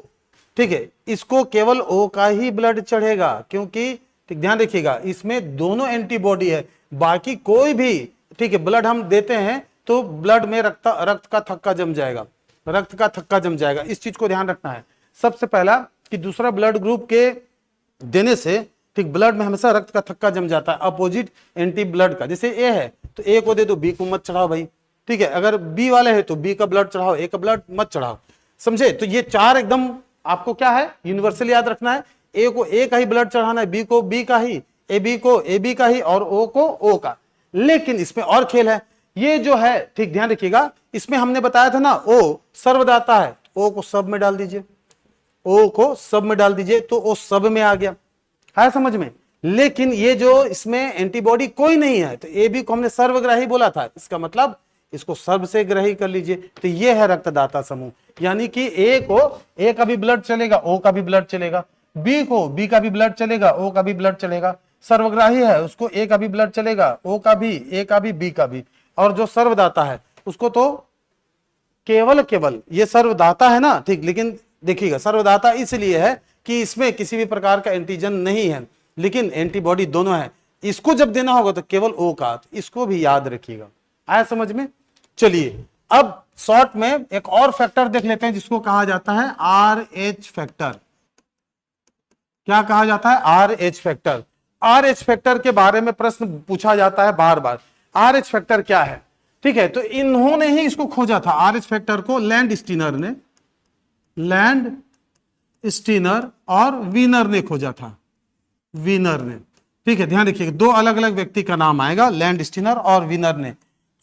ठीक है, इसको केवल ओ का ही ब्लड चढ़ेगा, क्योंकि ठीक ध्यान रखिएगा इसमें दोनों एंटीबॉडी है, बाकी कोई भी ठीक है ब्लड हम देते हैं तो ब्लड में रक्त का थक्का जम जाएगा, रक्त का थक्का जम जाएगा। इस चीज को ध्यान रखना है सबसे पहला, कि दूसरा ब्लड ग्रुप के देने से ठीक ब्लड में हमेशा रक्त का थक्का जम जाता है अपोजिट एंटी ब्लड का। जैसे ए है तो ए को दे दो, बी को मत चढ़ाओ भाई। ठीक है, अगर बी वाले है तो बी का ब्लड चढ़ाओ, ए का ब्लड मत चढ़ाओ, समझे। तो ये 4 एकदम आपको क्या है, यूनिवर्सल याद रखना है। ए को ए का ही ब्लड चढ़ाना है, बी को बी का ही, ए बी को ए बी का ही, और ओ को ओ का। लेकिन इसमें और खेल है, ये जो है ठीक ध्यान रखिएगा, इसमें हमने बताया था ना ओ सर्वदाता है, ओ को सब में डाल दीजिए, ओ को सब में डाल दीजिए, तो ओ सब में आ गया, है समझ में। लेकिन ये जो इसमें एंटीबॉडी कोई नहीं है, तो ए बी को हमने सर्वग्राही बोला था, इसका मतलब इसको सर्व से ग्रही कर लीजिए। तो ये है रक्तदाता समूह, यानी कि ए को ए का भी ब्लड चलेगा, ओ का भी ब्लड चलेगा, बी को बी का भी ब्लड चलेगा, ओ का भी ब्लड चलेगा, सर्वग्राही है उसको ए का भी ब्लड चलेगा, ओ का भी, ए का भी, बी का भी। और जो सर्वदाता है उसको तो केवल ये सर्वदाता है ना, ठीक, लेकिन देखिएगा सर्वदाता इसलिए है कि इसमें किसी भी प्रकार का एंटीजन नहीं है, लेकिन एंटीबॉडी दोनों है। इसको जब देना होगा तो केवल ओ का, तो इसको भी याद रखिएगा, आया समझ में। चलिए अब शॉर्ट में एक और फैक्टर देख लेते हैं जिसको कहा जाता है RH फैक्टर। क्या कहा जाता है? RH factor. RH फैक्टर के बारे में प्रश्न पूछा जाता है बार बार। RH फैक्टर क्या है? ठीक है, तो इन्होंने ही इसको खोजा था RH फैक्टर को, लैंड स्टीनर और वीनर ने खोजा था, वीनर ने। ठीक है, ध्यान रखिएगा, दो अलग अलग व्यक्ति का नाम आएगा, लैंड स्टीनर और वीनर ने।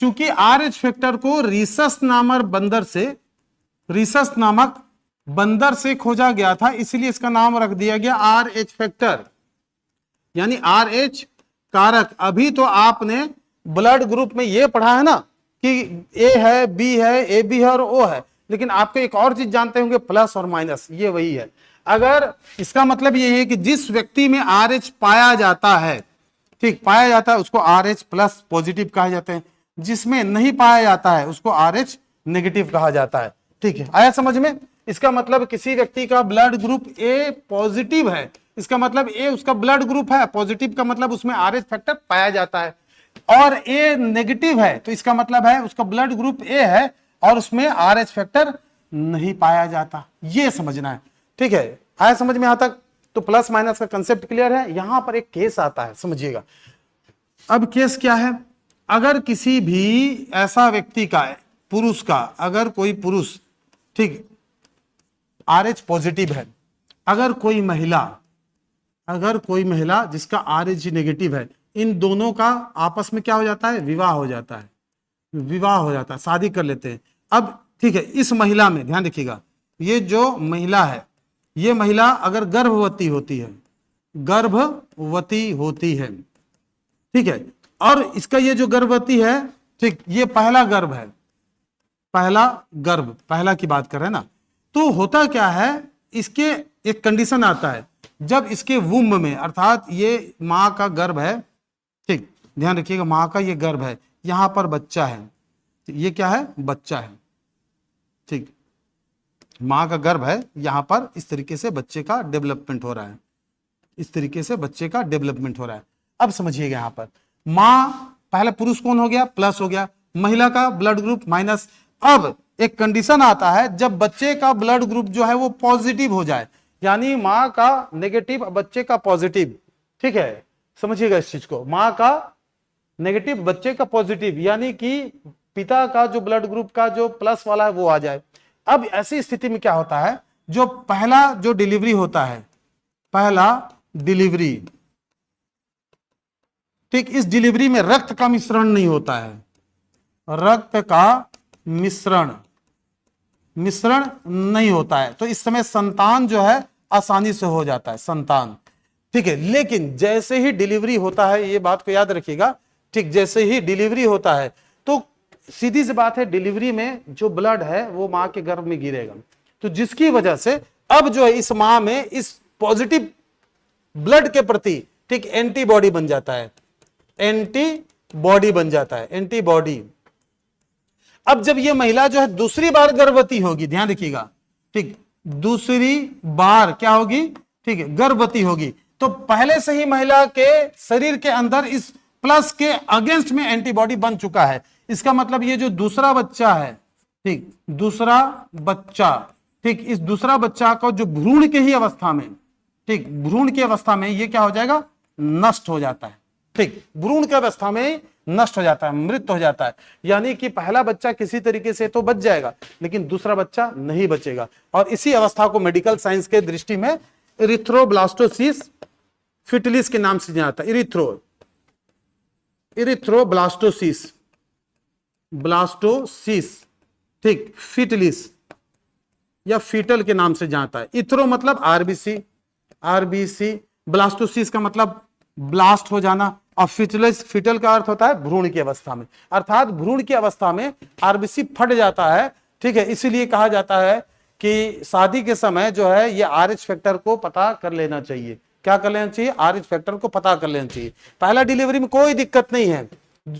क्योंकि RH फैक्टर को रिसस नामक बंदर से खोजा गया था, इसलिए इसका नाम रख दिया गया RH फैक्टर, यानी RH कारक। अभी तो आपने ब्लड ग्रुप में ये पढ़ा है ना कि A है, B है, AB है और O है, लेकिन आपको एक और चीज जानते होंगे, प्लस और माइनस, ये वही है। अगर इसका मतलब ये है कि जिस व्यक्ति में RH पाया जाता है, ठीक, पाया जाता है, उसको RH प्लस पॉजिटिव कहा जाते हैं, जिसमें नहीं पाया जाता है उसको RH नेगेटिव कहा जाता है। ठीक है, आया समझ में? इसका मतलब किसी व्यक्ति का ब्लड ग्रुप A पॉजिटिव है, इसका मतलब A उसका ब्लड ग्रुप है, पॉजिटिव का मतलब उसमें RH फैक्टर पाया जाता है, और A नेगेटिव है तो इसका मतलब है उसका ब्लड ग्रुप A है और उसमें RH फैक्टर नहीं पाया जाता। ये समझना है। ठीक है, आया समझ में यहां तक? तो प्लस माइनस का कंसेप्ट क्लियर है। यहां पर एक केस आता है, समझिएगा। अब केस क्या है? अगर किसी भी ऐसा व्यक्ति का, पुरुष का, अगर कोई पुरुष, ठीक, RH पॉजिटिव है, अगर कोई महिला जिसका RH नेगेटिव है, इन दोनों का आपस में क्या हो जाता है? विवाह हो जाता है, शादी कर लेते हैं। अब ठीक है, इस महिला में ध्यान रखिएगा, ये जो महिला है, ये महिला अगर गर्भवती होती है, ठीक है, और इसका ये जो गर्भवती है, ठीक, ये पहला की बात कर रहे हैं ना, तो होता क्या है, इसके एक कंडीशन आता है, जब इसके वुम्ब में, अर्थात ये माँ का गर्भ है, ठीक, ध्यान रखिएगा, माँ का ये गर्भ है, यहां पर बच्चा है, ये क्या है? बच्चा है। ठीक, माँ का गर्भ है, यहां पर इस तरीके से बच्चे का डेवलपमेंट हो रहा है, अब समझिएगा, यहां पर माँ, पहले पुरुष कौन हो गया? प्लस हो गया, महिला का ब्लड ग्रुप माइनस। अब एक कंडीशन आता है, जब बच्चे का ब्लड ग्रुप जो है वो पॉजिटिव हो जाए, यानी माँ का नेगेटिव, बच्चे का पॉजिटिव। ठीक है, समझिएगा इस चीज को, माँ का नेगेटिव, बच्चे का पॉजिटिव, यानी कि पिता का जो ब्लड ग्रुप का जो प्लस वाला है वो आ जाए। अब ऐसी स्थिति में क्या होता है, जो पहला जो डिलीवरी होता है, ठीक, इस डिलीवरी में रक्त का मिश्रण नहीं होता है, रक्त का मिश्रण नहीं होता है, तो इस समय संतान जो है आसानी से हो जाता है, संतान। ठीक है, लेकिन जैसे ही डिलीवरी होता है, ये बात को याद रखिएगा, ठीक, जैसे ही डिलीवरी होता है तो सीधी सी बात है, डिलीवरी में जो ब्लड है वो मां के गर्भ में गिरेगा, तो जिसकी वजह से अब जो है इस मां में इस पॉजिटिव ब्लड के प्रति, ठीक, एंटीबॉडी बन जाता है, एंटीबॉडी। अब जब ये महिला जो है दूसरी बार गर्भवती होगी, ध्यान रखिएगा, ठीक, दूसरी बार क्या होगी? ठीक है, गर्भवती होगी, तो पहले से ही महिला के शरीर के अंदर इस प्लस के अगेंस्ट में एंटीबॉडी बन चुका है। इसका मतलब ये जो दूसरा बच्चा है, ठीक, इस दूसरा बच्चा को जो भ्रूण के ही अवस्था में, ठीक, भ्रूण की अवस्था में ये क्या हो जाएगा? नष्ट हो जाता है। ठीक, भ्रूण की अवस्था में नष्ट हो जाता है, मृत हो जाता है, यानी कि पहला बच्चा किसी तरीके से तो बच जाएगा, लेकिन दूसरा बच्चा नहीं बचेगा। और इसी अवस्था को मेडिकल साइंस के दृष्टि में इरिथ्रोब्लास्टोसिस फिटलिस के नाम से जाना जाता है। इरिथ्रोब्लास्टोसिस, ठीक, फिटलिस या फीटल के नाम से जानता है। इथ्रो मतलब आरबीसी, ब्लास्टोसिस का मतलब ब्लास्ट हो जाना, और फीटल का अर्थ होता है भ्रूण की अवस्था में, अर्थात भ्रूण की अवस्था में आरबीसी फट जाता है। ठीक है, इसीलिए कहा जाता है कि शादी के समय जो है ये RH फैक्टर को पता कर लेना चाहिए। क्या कर लेना चाहिए? RH फैक्टर को पता कर लेना चाहिए। पहला डिलीवरी में कोई दिक्कत नहीं है,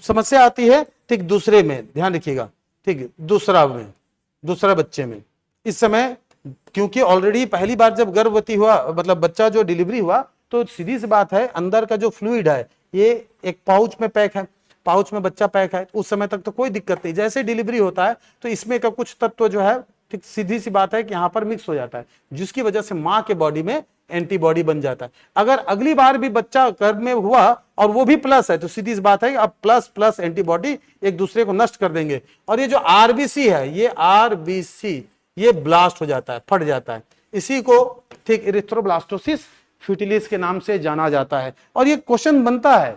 समस्या आती है, ठीक, दूसरे में, ध्यान रखिएगा, ठीक, दूसरा बच्चे में। इस समय क्योंकि ऑलरेडी पहली बार जब गर्भवती हुआ, मतलब बच्चा जो डिलीवरी हुआ, तो सीधी सी बात है, अंदर का जो फ्लूइड है ये एक पाउच में पैक है, पाउच में बच्चा पैक है, उस समय तक तो कोई दिक्कत नहीं, जैसे डिलीवरी होता है तो इसमें का कुछ तत्व जो है, ठीक सीधी सी बात है कि यहाँ पर मिक्स हो जाता है, जिसकी वजह से माँ के बॉडी में एंटीबॉडी बन जाता है। अगर अगली बार भी बच्चा गर्भ में हुआ और वो भी प्लस है तो सीधी सी बात है कि अब प्लस प्लस एंटीबॉडी एक दूसरे को नष्ट कर देंगे, और ये जो आरबीसी है, ये आरबीसी ये ब्लास्ट हो जाता है, फट जाता है, इसी को ठीक इरिथ्रोब्लास्टोसिस फ्यूटिलिस के नाम से जाना जाता है। और ये क्वेश्चन बनता है,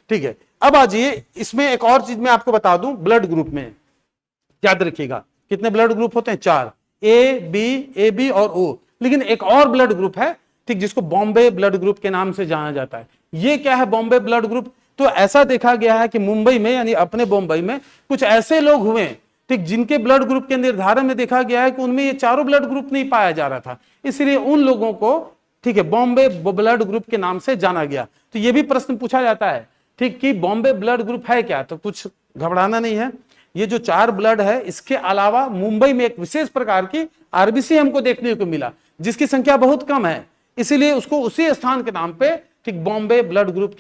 ठीक है। अब आ जाइए, इसमें एक और चीज मैं आपको बता दूं, ब्लड ग्रुप में याद रखिएगा कितने ब्लड ग्रुप होते हैं, 4, ए बी और ओ। लेकिन एक और ब्लड ग्रुप है, ठीक, जिसको बॉम्बे ब्लड ग्रुप के नाम से जाना जाता है। ये क्या है बॉम्बे ब्लड ग्रुप? तो ऐसा देखा गया है कि मुंबई में, यानी अपने बॉम्बई में कुछ ऐसे लोग हुए, ठीक, जिनके ब्लड ग्रुप के निर्धारण में देखा गया है कि उनमें ये चारों ब्लड ग्रुप नहीं पाया जा रहा था, इसलिए उन लोगों को, ठीक है, बॉम्बे ब्लड ग्रुप के नाम से जाना गया। तो ये भी प्रश्न पूछा जाता है, ठीक, कि बॉम्बे ब्लड ग्रुप है क्या? तो कुछ घबराना नहीं है, ये जो 4 ब्लड है, इसके अलावा मुंबई में एक विशेष प्रकार की आरबीसी हमको देखने को मिला, जिसकी संख्या बहुत कम है, इसीलिए उसको उसी स्थान के नाम पे, ठीक, बॉम्बे ब्लड ग्रुप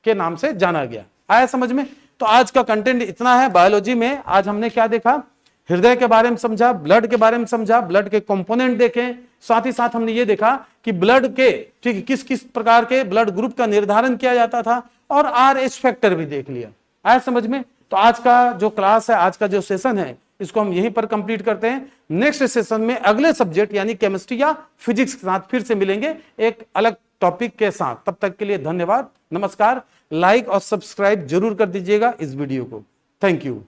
के नाम से जाना गया। आया समझ में? तो आज का कंटेंट इतना है बायोलॉजी में। आज हमने क्या देखा? हृदय के बारे में समझा, ब्लड के बारे में समझा, ब्लड के कंपोनेंट देखें, साथ ही साथ हमने ये देखा कि ब्लड के, ठीक, किस किस प्रकार के ब्लड ग्रुप का निर्धारण किया जाता था, और RH फैक्टर भी देख लिया। आया समझ में? तो आज का जो क्लास है, आज का जो सेशन है, इसको हम यहीं पर कंप्लीट करते हैं। नेक्स्ट सेशन में अगले सब्जेक्ट यानी केमिस्ट्री या फिजिक्स के साथ फिर से मिलेंगे एक अलग टॉपिक के साथ। तब तक के लिए धन्यवाद, नमस्कार। लाइक और सब्सक्राइब जरूर कर दीजिएगा इस वीडियो को। Thank you.